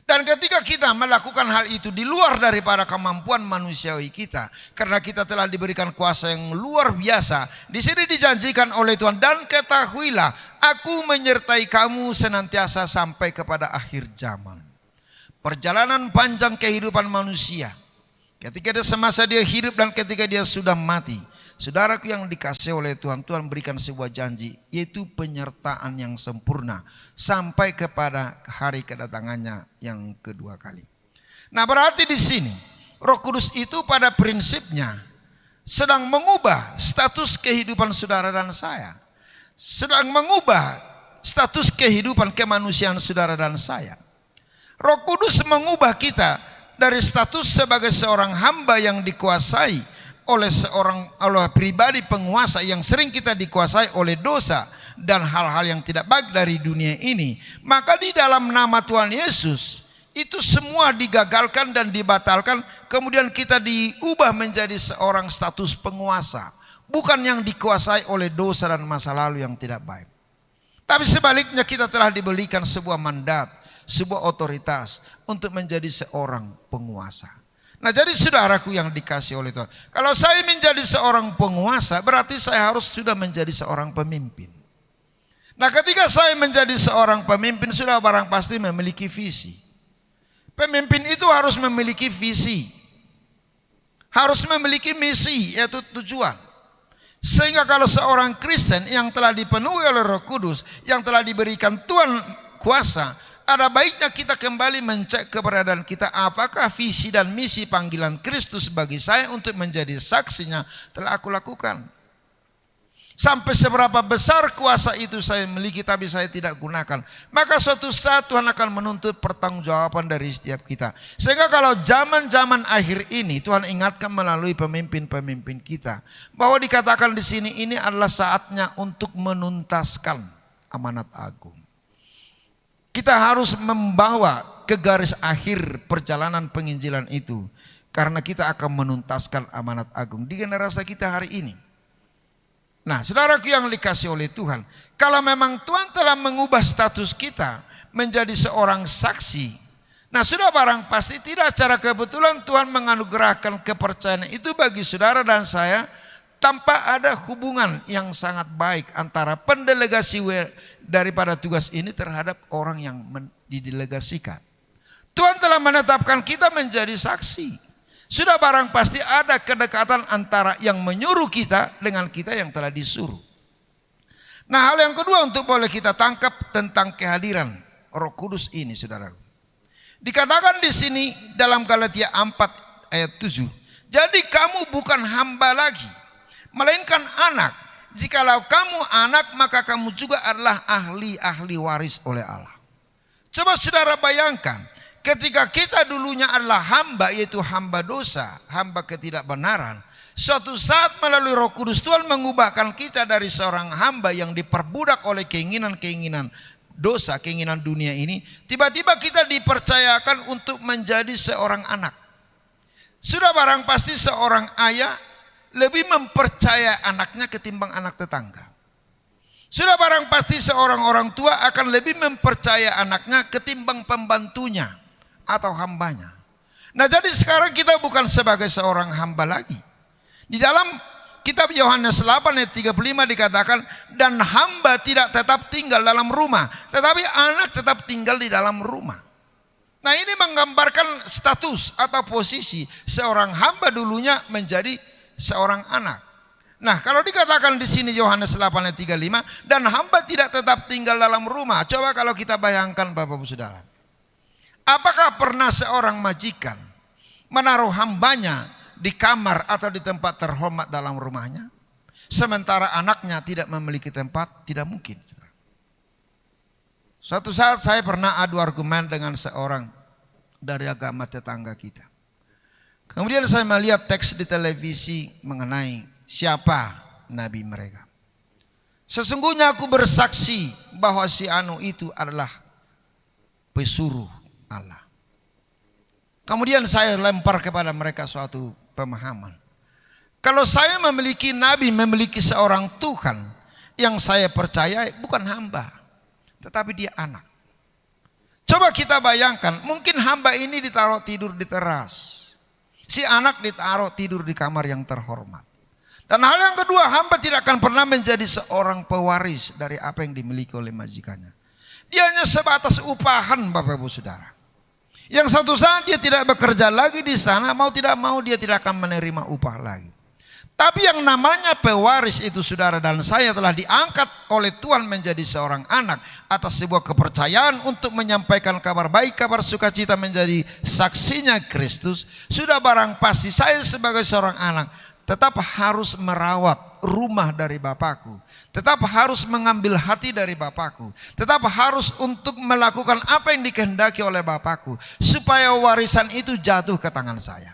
Dan ketika kita melakukan hal itu di luar daripada kemampuan manusiawi kita, karena kita telah diberikan kuasa yang luar biasa, di sini dijanjikan oleh Tuhan, dan ketahuilah, aku menyertai kamu senantiasa sampai kepada akhir zaman. Perjalanan panjang kehidupan manusia, ketika dia semasa dia hidup dan ketika dia sudah mati. Saudaraku yang dikasihi oleh Tuhan, Tuhan berikan sebuah janji, yaitu penyertaan yang sempurna sampai kepada hari kedatangannya yang kedua kali. Nah, berarti di sini Roh Kudus itu pada prinsipnya sedang mengubah status kehidupan saudara dan saya, sedang mengubah status kehidupan kemanusiaan saudara dan saya. Roh Kudus mengubah kita dari status sebagai seorang hamba yang dikuasai oleh pribadi penguasa yang sering kita dikuasai oleh dosa dan hal-hal yang tidak baik dari dunia ini. Maka di dalam nama Tuhan Yesus itu semua digagalkan dan dibatalkan, kemudian kita diubah menjadi seorang status penguasa, bukan yang dikuasai oleh dosa dan masa lalu yang tidak baik. Tapi sebaliknya kita telah diberikan sebuah mandat, sebuah otoritas untuk menjadi seorang penguasa. Nah, jadi saudaraku yang dikasih oleh Tuhan, kalau saya menjadi seorang penguasa, berarti saya harus sudah menjadi seorang pemimpin. Nah, ketika saya menjadi seorang pemimpin, sudah barang pasti memiliki visi. Pemimpin itu harus memiliki visi, harus memiliki misi, yaitu tujuan. Sehingga kalau seorang Kristen yang telah dipenuhi oleh Roh Kudus, yang telah diberikan Tuhan kuasa, ada baiknya kita kembali mencek keberadaan kita, apakah visi dan misi panggilan Kristus bagi saya untuk menjadi saksinya telah aku lakukan. Sampai seberapa besar kuasa itu saya miliki tapi saya tidak gunakan, maka suatu saat Tuhan akan menuntut pertanggungjawaban dari setiap kita. Sehingga kalau zaman-zaman akhir ini Tuhan ingatkan melalui pemimpin-pemimpin kita bahwa dikatakan di sini ini adalah saatnya untuk menuntaskan amanat agung. Kita harus membawa ke garis akhir perjalanan penginjilan itu, karena kita akan menuntaskan amanat agung di generasi kita hari ini. Nah, saudaraku yang dikasih oleh Tuhan, kalau memang Tuhan telah mengubah status kita menjadi seorang saksi, nah sudah barang pasti tidak secara kebetulan Tuhan menganugerahkan kepercayaan itu bagi saudara dan saya tanpa ada hubungan yang sangat baik antara pendelegasi daripada tugas ini terhadap orang yang didelegasikan. Tuhan telah menetapkan kita menjadi saksi. Sudah barang pasti ada kedekatan antara yang menyuruh kita dengan kita yang telah disuruh. Nah, hal yang kedua untuk boleh kita tangkap tentang kehadiran Roh Kudus ini, saudara. Dikatakan di sini dalam Galatia 4 ayat 7. Jadi kamu bukan hamba lagi, melainkan anak. Jikalau kamu anak, maka kamu juga adalah ahli-ahli waris oleh Allah. Coba saudara bayangkan. Ketika kita dulunya adalah hamba, yaitu hamba dosa, hamba ketidakbenaran, suatu saat melalui Roh Kudus Tuhan mengubahkan kita dari seorang hamba yang diperbudak oleh keinginan-keinginan dosa, keinginan dunia ini, tiba-tiba kita dipercayakan untuk menjadi seorang anak. Sudah barang pasti seorang ayah lebih mempercaya anaknya ketimbang anak tetangga. Sudah barang pasti seorang orang tua akan lebih mempercaya anaknya ketimbang pembantunya atau hambanya. Nah, jadi sekarang kita bukan sebagai seorang hamba lagi. Di dalam kitab Yohanes 8 ayat 35 dikatakan, dan hamba tidak tetap tinggal dalam rumah, tetapi anak tetap tinggal di dalam rumah. Nah, ini menggambarkan status atau posisi seorang hamba dulunya menjadi seorang anak. Nah, kalau dikatakan di sini Yohanes 8 ayat 35, dan hamba tidak tetap tinggal dalam rumah. Coba kalau kita bayangkan Bapak-Ibu Saudara. Apakah pernah seorang majikan menaruh hambanya di kamar atau di tempat terhormat dalam rumahnya, sementara anaknya tidak memiliki tempat? Tidak mungkin. Suatu saat saya pernah adu argumen dengan seorang dari agama tetangga kita. Kemudian saya melihat teks di televisi mengenai siapa nabi mereka. Sesungguhnya aku bersaksi bahwa si Anu itu adalah pesuruh Allah. Kemudian saya lempar kepada mereka suatu pemahaman. Kalau saya memiliki nabi, memiliki seorang Tuhan yang saya percaya, bukan hamba, tetapi dia anak. Coba kita bayangkan, mungkin hamba ini ditaruh tidur di teras, si anak ditaruh tidur di kamar yang terhormat. Dan hal yang kedua, hamba tidak akan pernah menjadi seorang pewaris dari apa yang dimiliki oleh majikannya. Dia hanya sebatas upahan, Bapak Ibu Saudara. Yang satu saat dia tidak bekerja lagi di sana, mau tidak mau dia tidak akan menerima upah lagi. Tapi yang namanya pewaris itu, saudara dan saya, telah diangkat oleh Tuhan menjadi seorang anak atas sebuah kepercayaan untuk menyampaikan kabar baik, kabar sukacita, menjadi saksinya Kristus. Sudah barang pasti saya sebagai seorang anak tetap harus merawat rumah dari Bapakku, tetap harus mengambil hati dari Bapakku, tetap harus untuk melakukan apa yang dikehendaki oleh Bapakku, supaya warisan itu jatuh ke tangan saya.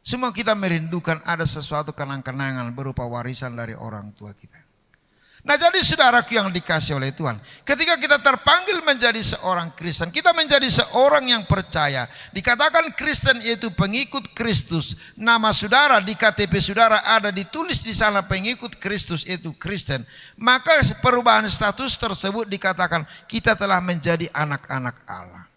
Semua kita merindukan ada sesuatu kenang-kenangan berupa warisan dari orang tua kita. Nah jadi saudaraku yang dikasih oleh Tuhan, ketika kita terpanggil menjadi seorang Kristen, kita menjadi seorang yang percaya. Dikatakan Kristen yaitu pengikut Kristus. Nama saudara di KTP saudara ada ditulis di sana pengikut Kristus yaitu Kristen. Maka perubahan status tersebut dikatakan kita telah menjadi anak-anak Allah.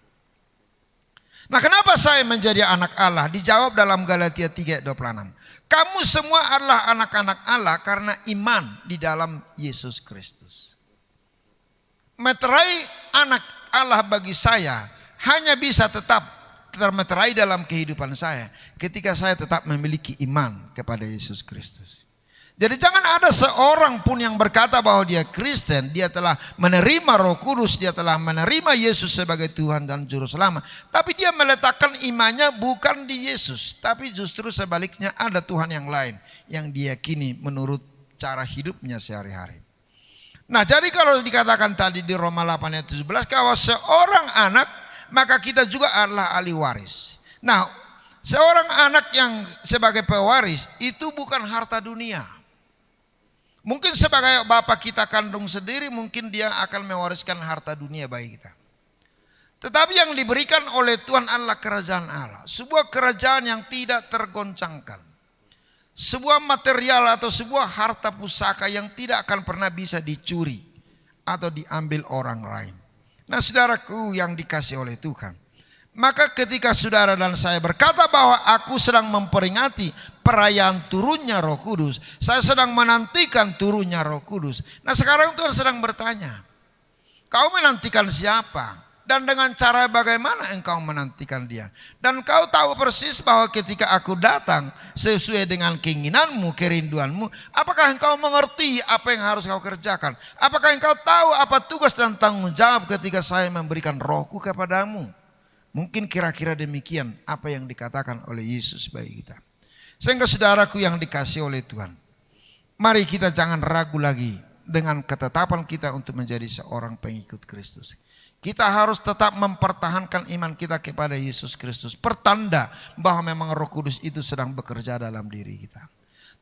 Nah kenapa saya menjadi anak Allah? Dijawab dalam Galatia 3:26. Kamu semua adalah anak-anak Allah karena iman di dalam Yesus Kristus. Meterai anak Allah bagi saya hanya bisa tetap termeterai dalam kehidupan saya ketika saya tetap memiliki iman kepada Yesus Kristus. Jadi jangan ada seorang pun yang berkata bahwa dia Kristen, dia telah menerima Roh Kudus, dia telah menerima Yesus sebagai Tuhan dan Juru Selamat. Tapi dia meletakkan imannya bukan di Yesus, tapi justru sebaliknya ada Tuhan yang lain yang diyakini menurut cara hidupnya sehari-hari. Nah jadi kalau dikatakan tadi di Roma 8 ayat 17, kalau seorang anak maka kita juga adalah ahli waris. Nah seorang anak yang sebagai pewaris itu bukan harta dunia. Mungkin sebagai bapak kita kandung sendiri mungkin dia akan mewariskan harta dunia bagi kita. Tetapi yang diberikan oleh Tuhan adalah kerajaan Allah. Sebuah kerajaan yang tidak tergoncangkan. Sebuah material atau sebuah harta pusaka yang tidak akan pernah bisa dicuri atau diambil orang lain. Nah saudaraku yang dikasih oleh Tuhan. Maka ketika saudara dan saya berkata bahwa aku sedang memperingati perayaan turunnya Roh Kudus, saya sedang menantikan turunnya Roh Kudus. Nah sekarang Tuhan sedang bertanya, kau menantikan siapa? Dan dengan cara bagaimana engkau menantikan dia? Dan kau tahu persis bahwa ketika aku datang sesuai dengan keinginanmu, kerinduanmu, apakah engkau mengerti apa yang harus kau kerjakan? Apakah engkau tahu apa tugas dan tanggung jawab ketika saya memberikan rohku kepadamu? Mungkin kira-kira demikian apa yang dikatakan oleh Yesus bagi kita. Sehingga saudaraku yang dikasih oleh Tuhan, mari kita jangan ragu lagi dengan ketetapan kita untuk menjadi seorang pengikut Kristus. Kita harus tetap mempertahankan iman kita kepada Yesus Kristus. Pertanda bahwa memang Roh Kudus itu sedang bekerja dalam diri kita.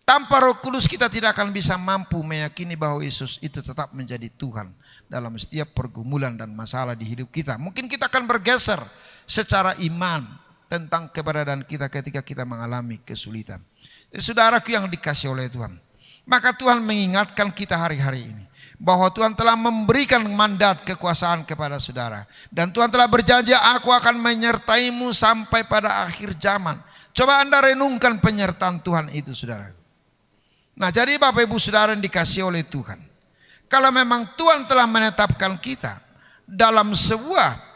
Tanpa Roh Kudus kita tidak akan bisa mampu meyakini bahwa Yesus itu tetap menjadi Tuhan dalam setiap pergumulan dan masalah di hidup kita. Mungkin kita akan bergeser secara iman tentang keberadaan kita ketika kita mengalami kesulitan. Saudaraku yang dikasih oleh Tuhan, maka Tuhan mengingatkan kita hari-hari ini bahwa Tuhan telah memberikan mandat kekuasaan kepada saudara. Dan Tuhan telah berjanji, aku akan menyertaimu sampai pada akhir zaman. Coba Anda renungkan penyertaan Tuhan itu saudara. Nah jadi Bapak Ibu Saudara yang dikasih oleh Tuhan, kalau memang Tuhan telah menetapkan kita dalam sebuah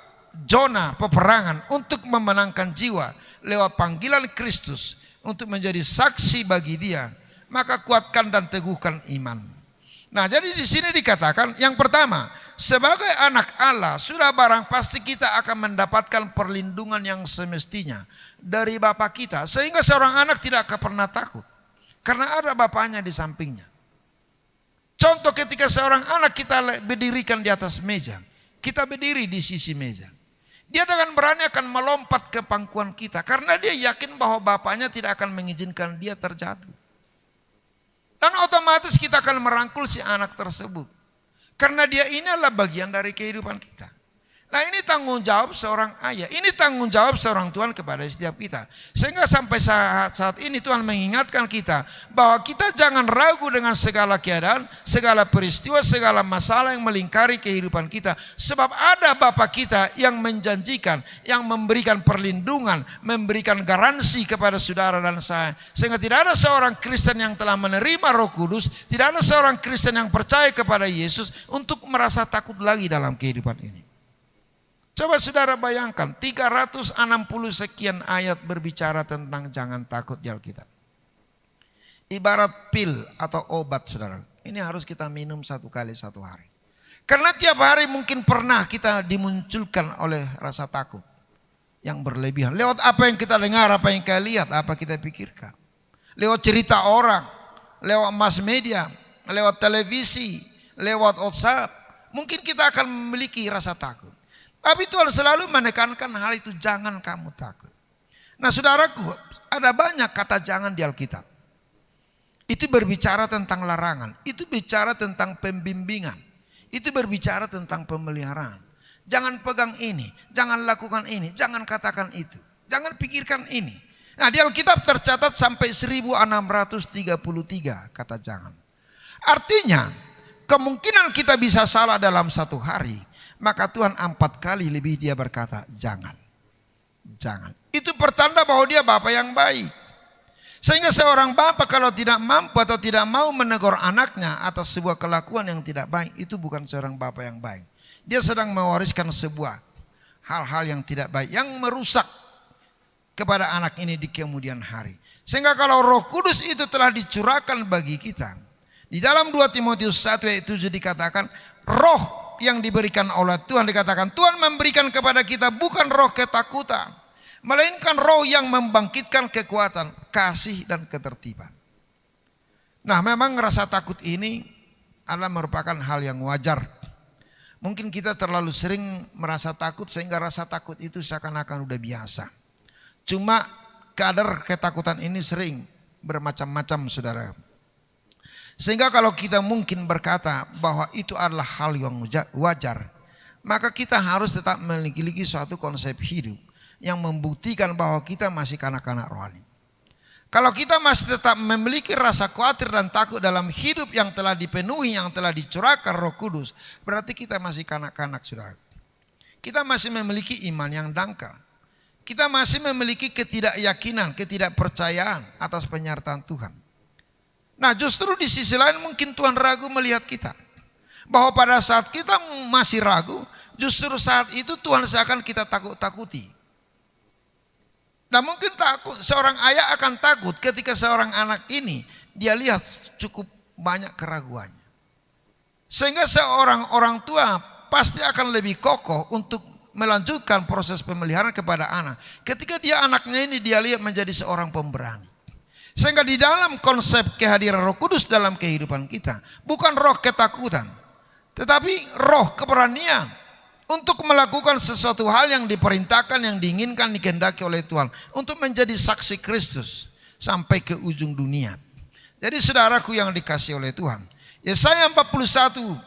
zona peperangan untuk memenangkan jiwa lewat panggilan Kristus untuk menjadi saksi bagi Dia, maka kuatkan dan teguhkan iman. Nah jadi di sini dikatakan yang pertama, sebagai anak Allah sudah barang pasti kita akan mendapatkan perlindungan yang semestinya dari Bapa kita, sehingga seorang anak tidak akan pernah takut karena ada bapaknya di sampingnya. Contoh ketika seorang anak kita berdirikan di atas meja, kita berdiri di sisi meja. Dia dengan berani akan melompat ke pangkuan kita karena dia yakin bahwa bapaknya tidak akan mengizinkan dia terjatuh. Dan otomatis kita akan merangkul si anak tersebut. Karena dia ini adalah bagian dari kehidupan kita. Nah ini tanggung jawab seorang ayah. Ini tanggung jawab seorang Tuhan kepada setiap kita. Sehingga sampai saat ini Tuhan mengingatkan kita bahwa kita jangan ragu dengan segala keadaan, segala peristiwa, segala masalah yang melingkari kehidupan kita. Sebab ada Bapa kita yang menjanjikan, yang memberikan perlindungan, memberikan garansi kepada saudara dan saya. Sehingga tidak ada seorang Kristen yang telah menerima Roh Kudus, tidak ada seorang Kristen yang percaya kepada Yesus untuk merasa takut lagi dalam kehidupan ini. Coba saudara bayangkan 360 sekian ayat berbicara tentang jangan takut di Alkitab. Ibarat pil atau obat saudara. Ini harus kita minum 1 kali 1 hari. Karena tiap hari mungkin pernah kita dimunculkan oleh rasa takut yang berlebihan. Lewat apa yang kita dengar, apa yang kita lihat, apa kita pikirkan. Lewat cerita orang, lewat mass media, lewat televisi, lewat WhatsApp. Mungkin kita akan memiliki rasa takut. Tapi Tuhan selalu menekankan hal itu, jangan kamu takut. Nah saudaraku, ada banyak kata jangan di Alkitab. Itu berbicara tentang larangan, itu bicara tentang pembimbingan, itu berbicara tentang pemeliharaan. Jangan pegang ini, jangan lakukan ini, jangan katakan itu, jangan pikirkan ini. Nah, di Alkitab tercatat sampai 1633 kata jangan. Artinya kemungkinan kita bisa salah dalam satu hari, maka Tuhan 4 kali lebih dia berkata jangan. Jangan. Itu pertanda bahwa dia Bapa yang baik. Sehingga seorang bapa kalau tidak mampu atau tidak mau menegur anaknya atas sebuah kelakuan yang tidak baik, itu bukan seorang bapa yang baik. Dia sedang mewariskan sebuah hal-hal yang tidak baik, yang merusak kepada anak ini di kemudian hari. Sehingga kalau Roh Kudus itu telah dicurahkan bagi kita, di dalam 2 Timotius 1 ayat 7 dikatakan, roh yang diberikan oleh Tuhan, dikatakan Tuhan memberikan kepada kita bukan roh ketakutan, melainkan roh yang membangkitkan kekuatan, kasih dan ketertiban. Nah, memang rasa takut ini adalah merupakan hal yang wajar. Mungkin kita terlalu sering merasa takut sehingga rasa takut itu seakan-akan udah biasa. Cuma kadar ketakutan ini sering bermacam-macam, saudara. Sehingga kalau kita mungkin berkata bahwa itu adalah hal yang wajar, maka kita harus tetap memiliki suatu konsep hidup yang membuktikan bahwa kita masih kanak-kanak rohani. Kalau kita masih tetap memiliki rasa khawatir dan takut dalam hidup yang telah dipenuhi, yang telah dicurahkan Roh Kudus, berarti kita masih kanak-kanak, saudara. Kita masih memiliki iman yang dangkal. Kita masih memiliki ketidakyakinan, ketidakpercayaan atas penyertaan Tuhan. Nah, justru di sisi lain mungkin Tuhan ragu melihat kita. Bahwa pada saat kita masih ragu, justru saat itu Tuhan seakan kita takut-takuti. Nah, mungkin takut, seorang ayah akan takut ketika seorang anak ini dia lihat cukup banyak keraguannya. Sehingga seorang orang tua pasti akan lebih kokoh untuk melanjutkan proses pemeliharaan kepada anak. Ketika anaknya ini dia lihat menjadi seorang pemberani. Sehingga di dalam konsep kehadiran Roh Kudus dalam kehidupan kita, bukan roh ketakutan, tetapi roh keberanian. Untuk melakukan sesuatu hal yang diperintahkan, yang diinginkan, dikehendaki oleh Tuhan. Untuk menjadi saksi Kristus sampai ke ujung dunia. Jadi saudaraku yang dikasihi oleh Tuhan, Yesaya 41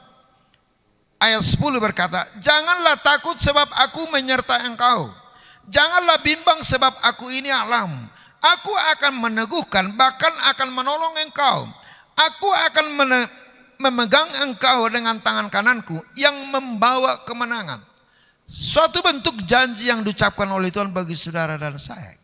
ayat 10 berkata, janganlah takut sebab aku menyertai engkau. Janganlah bimbang sebab aku ini Allahmu. Aku akan meneguhkan, bahkan akan menolong engkau. Aku akan memegang engkau dengan tangan kananku yang membawa kemenangan. Suatu bentuk janji yang diucapkan oleh Tuhan bagi saudara dan saya.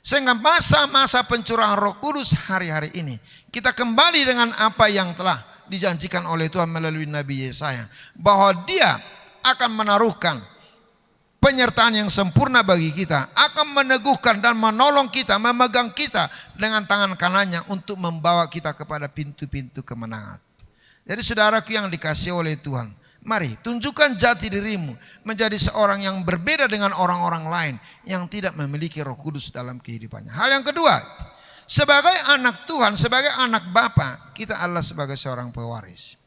Sehingga masa-masa pencurahan Roh Kudus hari-hari ini, kita kembali dengan apa yang telah dijanjikan oleh Tuhan melalui Nabi Yesaya, bahwa Dia akan menaruhkan penyertaan yang sempurna bagi kita, akan meneguhkan dan menolong kita, memegang kita dengan tangan kanannya untuk membawa kita kepada pintu-pintu kemenangan. Jadi saudaraku yang dikasihi oleh Tuhan, mari tunjukkan jati dirimu menjadi seorang yang berbeda dengan orang-orang lain yang tidak memiliki Roh Kudus dalam kehidupannya. Hal yang kedua, sebagai anak Tuhan, sebagai anak Bapa, kita adalah sebagai seorang pewaris.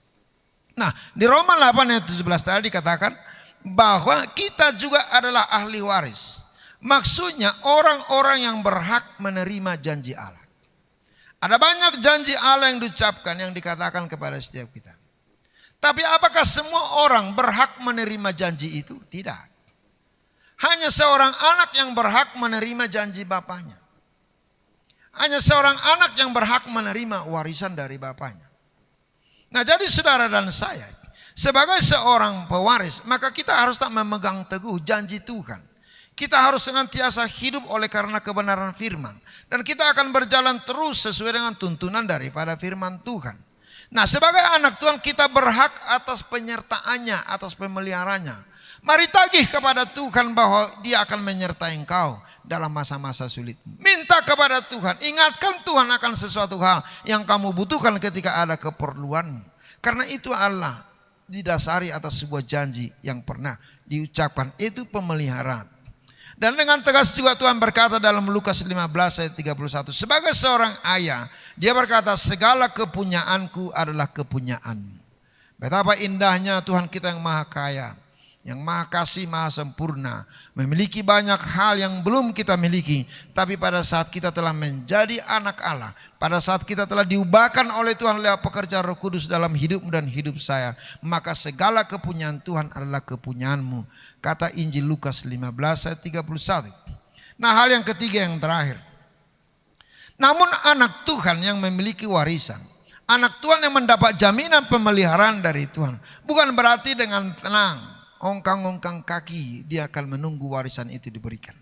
Nah, di Roma 8 ayat 17 tadi dikatakan bahwa kita juga adalah ahli waris. Maksudnya orang-orang yang berhak menerima janji Allah. Ada banyak janji Allah yang diucapkan, yang dikatakan kepada setiap kita. Tapi apakah semua orang berhak menerima janji itu? Tidak. Hanya seorang anak yang berhak menerima janji bapaknya. Hanya seorang anak yang berhak menerima warisan dari bapaknya. Nah, jadi saudara dan saya, sebagai seorang pewaris, maka kita harus tak memegang teguh janji Tuhan. Kita harus senantiasa hidup oleh karena kebenaran firman. Dan kita akan berjalan terus sesuai dengan tuntunan daripada firman Tuhan. Nah, sebagai anak Tuhan kita berhak atas penyertaannya, atas pemeliharaannya. Mari tagih kepada Tuhan bahwa Dia akan menyertai engkau dalam masa-masa sulit. Minta kepada Tuhan, ingatkan Tuhan akan sesuatu hal yang kamu butuhkan ketika ada keperluanmu. Karena itu Allah didasari atas sebuah janji yang pernah diucapkan, itu pemeliharaan. Dan dengan tegas juga Tuhan berkata dalam Lukas 15 ayat 31. Sebagai seorang ayah, Dia berkata, segala kepunyaanku adalah kepunyaanmu. Betapa indahnya Tuhan kita yang maha kaya. yang maha kasih, maha sempurna, memiliki banyak hal yang belum kita miliki. Tapi pada saat kita telah menjadi anak Allah, pada saat kita telah diubahkan oleh Tuhan lewat pekerjaan Roh Kudus dalam hidupmu dan hidup saya, maka segala kepunyaan Tuhan adalah kepunyaanmu. Kata Injil Lukas 15 ayat 31. Nah, hal yang ketiga yang terakhir. Namun anak Tuhan yang memiliki warisan, anak Tuhan yang mendapat jaminan pemeliharaan dari Tuhan, bukan berarti dengan tenang, ongkang-ongkang kaki dia akan menunggu warisan itu diberikan.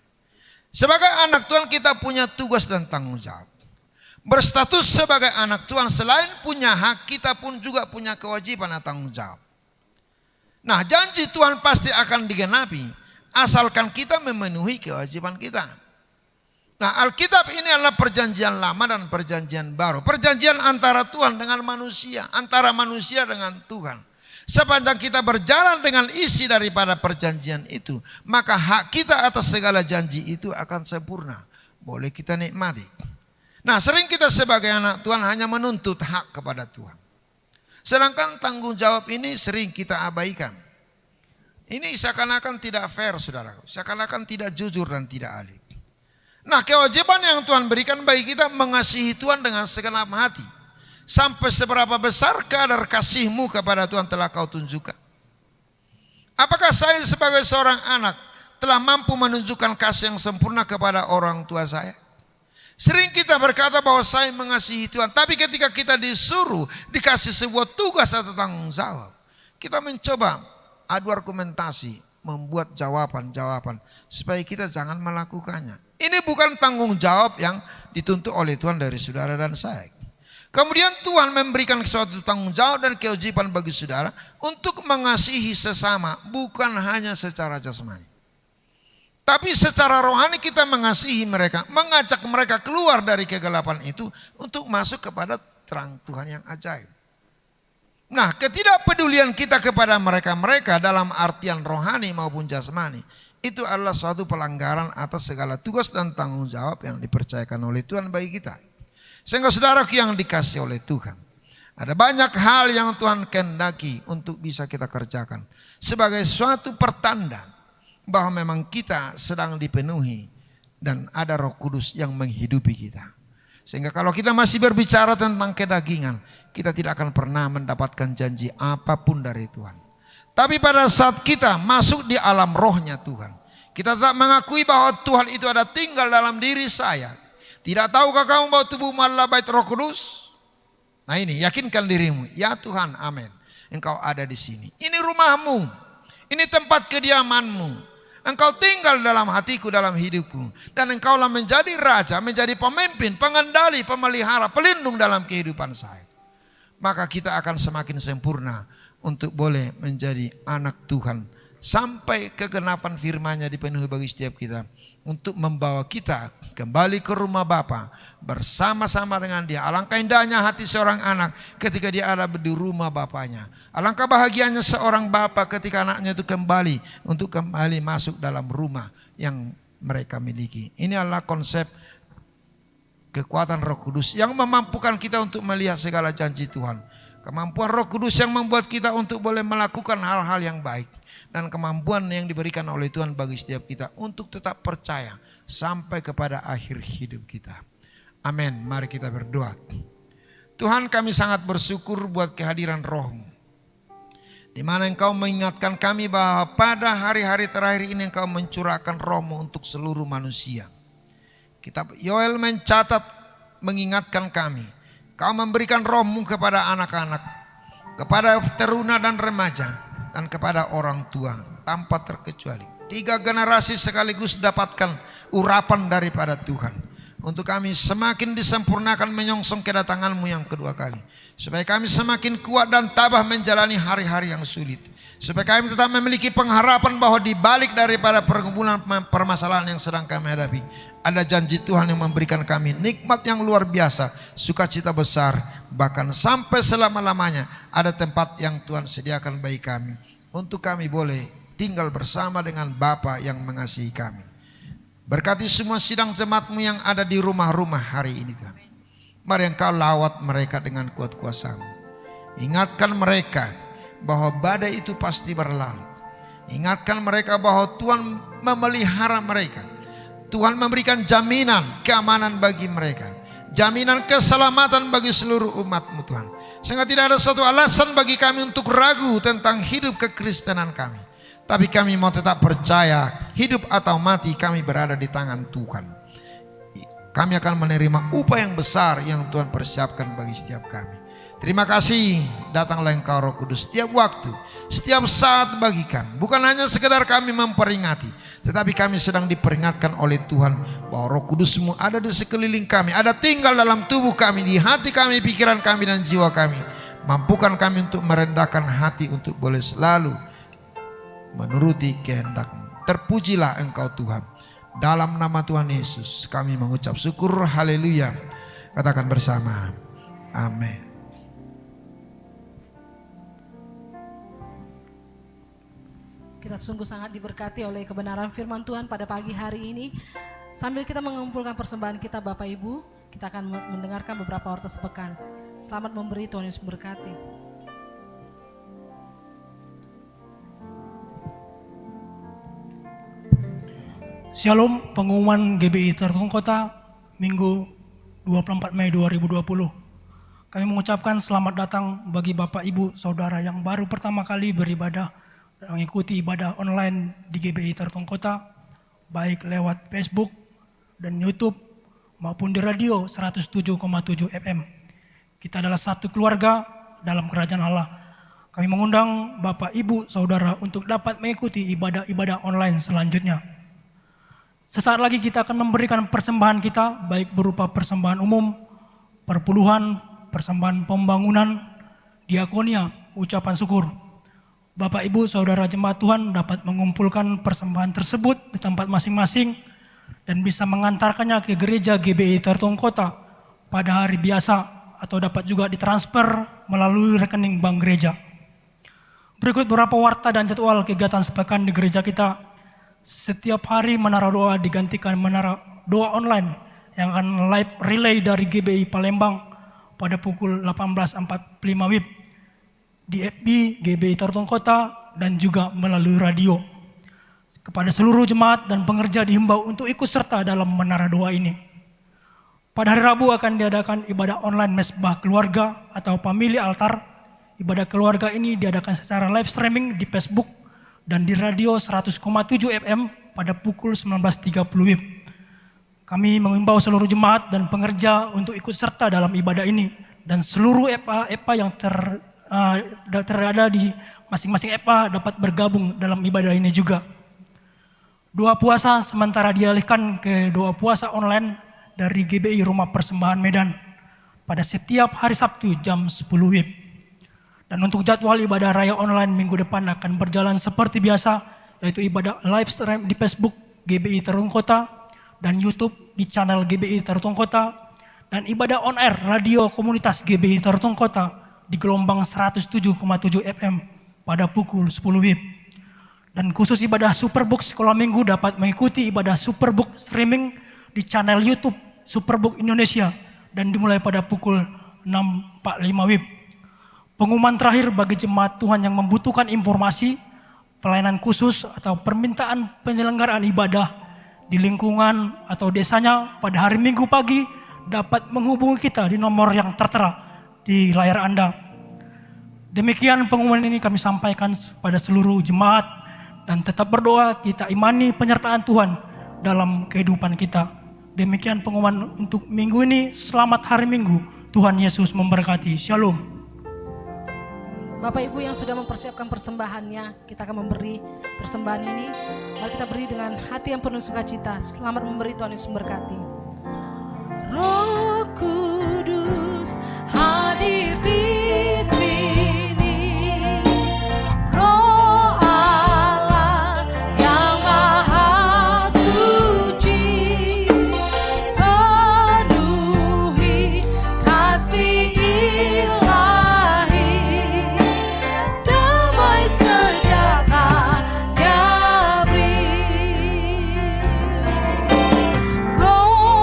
Sebagai anak Tuhan kita punya tugas dan tanggung jawab. Berstatus sebagai anak Tuhan, selain punya hak, kita pun juga punya kewajiban dan tanggung jawab. Nah, janji Tuhan pasti akan digenapi asalkan kita memenuhi kewajiban kita. Nah, Alkitab ini adalah perjanjian lama dan perjanjian baru. Perjanjian antara Tuhan dengan manusia, antara manusia dengan Tuhan. Sepanjang kita berjalan dengan isi daripada perjanjian itu, maka hak kita atas segala janji itu akan sempurna. Boleh kita nikmati. Nah, sering kita sebagai anak Tuhan hanya menuntut hak kepada Tuhan. Sedangkan tanggung jawab ini sering kita abaikan. Ini seakan-akan tidak fair, saudara. Seakan-akan tidak jujur dan tidak adil. Nah, kewajiban yang Tuhan berikan bagi kita mengasihi Tuhan dengan segenap hati. Sampai seberapa besar kadar kasihmu kepada Tuhan telah kau tunjukkan. Apakah saya sebagai seorang anak telah mampu menunjukkan kasih yang sempurna kepada orang tua saya? Sering kita berkata bahwa saya mengasihi Tuhan, tapi ketika kita disuruh dikasih sebuah tugas atau tanggung jawab, kita mencoba adu argumentasi, membuat jawaban-jawaban supaya kita jangan melakukannya. Ini bukan tanggung jawab yang dituntut oleh Tuhan dari saudara dan saya. Kemudian Tuhan memberikan suatu tanggung jawab dan kewajiban bagi saudara untuk mengasihi sesama, bukan hanya secara jasmani. Tapi secara rohani kita mengasihi mereka, mengajak mereka keluar dari kegelapan itu untuk masuk kepada terang Tuhan yang ajaib. Nah, ketidakpedulian kita kepada mereka dalam artian rohani maupun jasmani, itu adalah suatu pelanggaran atas segala tugas dan tanggung jawab yang dipercayakan oleh Tuhan bagi kita. Sehingga saudaraku yang dikasih oleh Tuhan, ada banyak hal yang Tuhan kehendaki untuk bisa kita kerjakan sebagai suatu pertanda bahwa memang kita sedang dipenuhi dan ada Roh Kudus yang menghidupi kita. Sehingga kalau kita masih berbicara tentang kedagingan, kita tidak akan pernah mendapatkan janji apapun dari Tuhan. Tapi pada saat kita masuk di alam rohnya Tuhan, kita tetap mengakui bahwa Tuhan itu ada tinggal dalam diri saya. Tidak tahukah kamu bahwa tubuhmu adalah bait Roh Kudus? Nah, ini yakinkan dirimu, ya Tuhan, amin. Engkau ada di sini. Ini rumahmu, ini tempat kediamanmu. Engkau tinggal dalam hatiku, dalam hidupku. Dan engkaulah menjadi raja, menjadi pemimpin, pengendali, pemelihara, pelindung dalam kehidupan saya. Maka kita akan semakin sempurna untuk boleh menjadi anak Tuhan. Sampai kegenapan firman-Nya dipenuhi bagi setiap kita. Untuk membawa kita kembali ke rumah Bapa bersama-sama dengan Dia. Alangkah indahnya hati seorang anak ketika dia ada di rumah bapaknya. Alangkah bahagianya seorang bapa ketika anaknya itu kembali untuk kembali masuk dalam rumah yang mereka miliki. Ini adalah konsep kekuatan Roh Kudus yang memampukan kita untuk melihat segala janji Tuhan. Kemampuan Roh Kudus yang membuat kita untuk boleh melakukan hal-hal yang baik. Dan kemampuan yang diberikan oleh Tuhan bagi setiap kita untuk tetap percaya sampai kepada akhir hidup kita. Amin. Mari kita berdoa. Tuhan, kami sangat bersyukur buat kehadiran Roh-Mu, di mana Engkau mengingatkan kami bahwa pada hari-hari terakhir ini Engkau mencurahkan Roh-Mu untuk seluruh manusia. Kitab Yoel mencatat, mengingatkan kami, Kau memberikan Roh-Mu kepada anak-anak, kepada teruna dan remaja, dan kepada orang tua tanpa terkecuali. 3 generasi sekaligus dapatkan urapan daripada Tuhan. Untuk kami semakin disempurnakan menyongsong kedatangan-Mu yang kedua kali. Supaya kami semakin kuat dan tabah menjalani hari-hari yang sulit. Supaya kami tetap memiliki pengharapan bahwa di balik daripada pergumulan permasalahan yang sedang kami hadapi, ada janji Tuhan yang memberikan kami nikmat yang luar biasa, sukacita besar, bahkan sampai selama-lamanya ada tempat yang Tuhan sediakan bagi kami untuk kami boleh tinggal bersama dengan Bapa yang mengasihi kami. Berkati semua sidang jemaat-Mu yang ada di rumah-rumah hari ini Tuhan. Mari Engkau lawat mereka dengan kuat kuasa-Mu. Ingatkan mereka bahwa badai itu pasti berlalu. Ingatkan mereka bahwa Tuhan memelihara mereka. Tuhan memberikan jaminan keamanan bagi mereka. Jaminan keselamatan bagi seluruh umat-Mu Tuhan. Sehingga tidak ada suatu alasan bagi kami untuk ragu tentang hidup kekristenan kami. Tapi kami mau tetap percaya, hidup atau mati kami berada di tangan Tuhan. Kami akan menerima upah yang besar yang Tuhan persiapkan bagi setiap kami. Terima kasih, datanglah Engkau Roh Kudus setiap waktu, setiap saat bagi kami. Bukan hanya sekedar kami memperingati, tetapi kami sedang diperingatkan oleh Tuhan bahwa Roh Kudus-Mu ada di sekeliling kami, ada tinggal dalam tubuh kami, di hati kami, pikiran kami dan jiwa kami. Mampukan kami untuk merendahkan hati untuk boleh selalu menuruti kehendak-Mu. Terpujilah Engkau Tuhan. Dalam nama Tuhan Yesus kami mengucap syukur, haleluya. Katakan bersama, amin. Kita sungguh sangat diberkati oleh kebenaran firman Tuhan pada pagi hari ini. Sambil kita mengumpulkan persembahan kita Bapak Ibu, kita akan mendengarkan beberapa warta sepekan. Selamat memberi, Tuhan Yesus memberkati. Shalom, pengumuman GBI Tertung Kota Minggu 24 Mei 2020. Kami mengucapkan selamat datang bagi Bapak Ibu Saudara yang baru pertama kali beribadah dan mengikuti ibadah online di GBI Tertung Kota, baik lewat Facebook dan YouTube maupun di radio 107,7 FM. Kita adalah satu keluarga dalam kerajaan Allah. Kami mengundang Bapak Ibu Saudara untuk dapat mengikuti ibadah-ibadah online selanjutnya. Sesaat lagi kita akan memberikan persembahan kita, baik berupa persembahan umum, perpuluhan, persembahan pembangunan, diakonia, ucapan syukur. Bapak Ibu Saudara jemaat Tuhan dapat mengumpulkan persembahan tersebut di tempat masing-masing dan bisa mengantarkannya ke gereja GBI Tertung Kota pada hari biasa atau dapat juga ditransfer melalui rekening bank gereja. Berikut beberapa warta dan jadwal kegiatan sepekan di gereja kita. Setiap hari menara doa digantikan menara doa online yang akan live relay dari GBI Palembang pada pukul 18.45 WIB di FB GBI Tertung Kota dan juga melalui radio. Kepada seluruh jemaat dan pengerja dihimbau untuk ikut serta dalam menara doa ini. Pada hari Rabu akan diadakan ibadah online mesbah keluarga atau family altar. Ibadah keluarga ini diadakan secara live streaming di Facebook dan di radio 100,7 FM pada pukul 19.30 WIB. Kami mengimbau seluruh jemaat dan pengerja untuk ikut serta dalam ibadah ini dan seluruh EPA yang terada di masing-masing EPA dapat bergabung dalam ibadah ini juga. Doa puasa sementara dialihkan ke doa puasa online dari GBI Rumah Persembahan Medan pada setiap hari Sabtu jam 10 WIB. Dan untuk jadwal ibadah raya online minggu depan akan berjalan seperti biasa, yaitu ibadah live stream di Facebook GBI Tertung Kota dan YouTube di channel GBI Tertung Kota, dan ibadah on air radio komunitas GBI Tertung Kota di gelombang 107,7 FM pada pukul 10 WIB. Dan khusus ibadah Superbook Sekolah Minggu dapat mengikuti ibadah Superbook streaming di channel YouTube Superbook Indonesia dan dimulai pada pukul 6.45 WIB. Pengumuman terakhir bagi jemaat Tuhan yang membutuhkan informasi, pelayanan khusus atau permintaan penyelenggaraan ibadah di lingkungan atau desanya pada hari Minggu pagi dapat menghubungi kita di nomor yang tertera di layar Anda. Demikian pengumuman ini kami sampaikan pada seluruh jemaat dan tetap berdoa kita imani penyertaan Tuhan dalam kehidupan kita. Demikian pengumuman untuk minggu ini. Selamat hari Minggu. Tuhan Yesus memberkati. Shalom. Bapak Ibu yang sudah mempersiapkan persembahannya, kita akan memberi persembahan ini. Mari kita beri dengan hati yang penuh sukacita. Selamat memberi, Tuhan Yesus memberkati. Roh Kudus hadir di sini, Roh Allah yang Maha Suci, penuhi kasih ilahi, damai sejahtera beri. Roh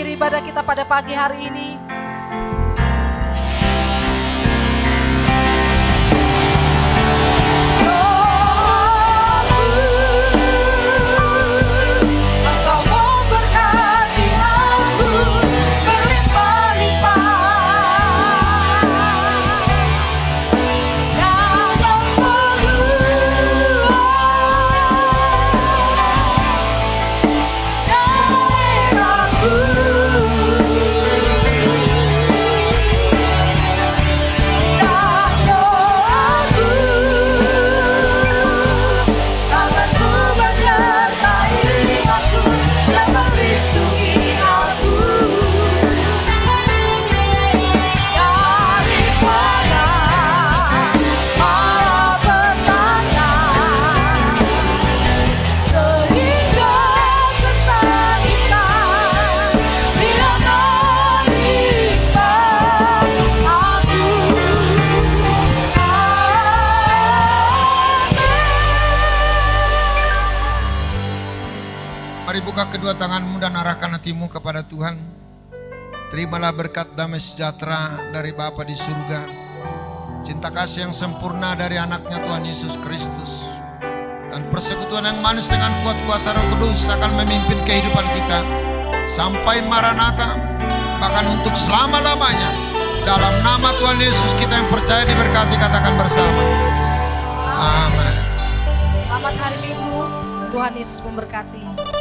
mengakhiri ibadah kita pada pagi hari ini. Engkau memberkati aku berlimpah-limpah. Dalam perluan daerahku. Dan doaku, tanganmu menyertai aku dan melindungi aku daripada malapetaka, sehingga kesakitan tidak menimpa aku. Mari buka kedua tanganmu dan arahkan hatimu kepada Tuhan. Terimalah berkat damai sejahtera dari Bapa di surga, cinta kasih yang sempurna dari anaknya Tuhan Yesus Kristus, dan persekutuan yang manis dengan kuat kuasa Roh Kudus akan memimpin kehidupan kita sampai Maranatha, bahkan untuk selama-lamanya. Dalam nama Tuhan Yesus kita yang percaya diberkati, katakan bersama. Amin. Selamat hari Minggu, Tuhan Yesus memberkati.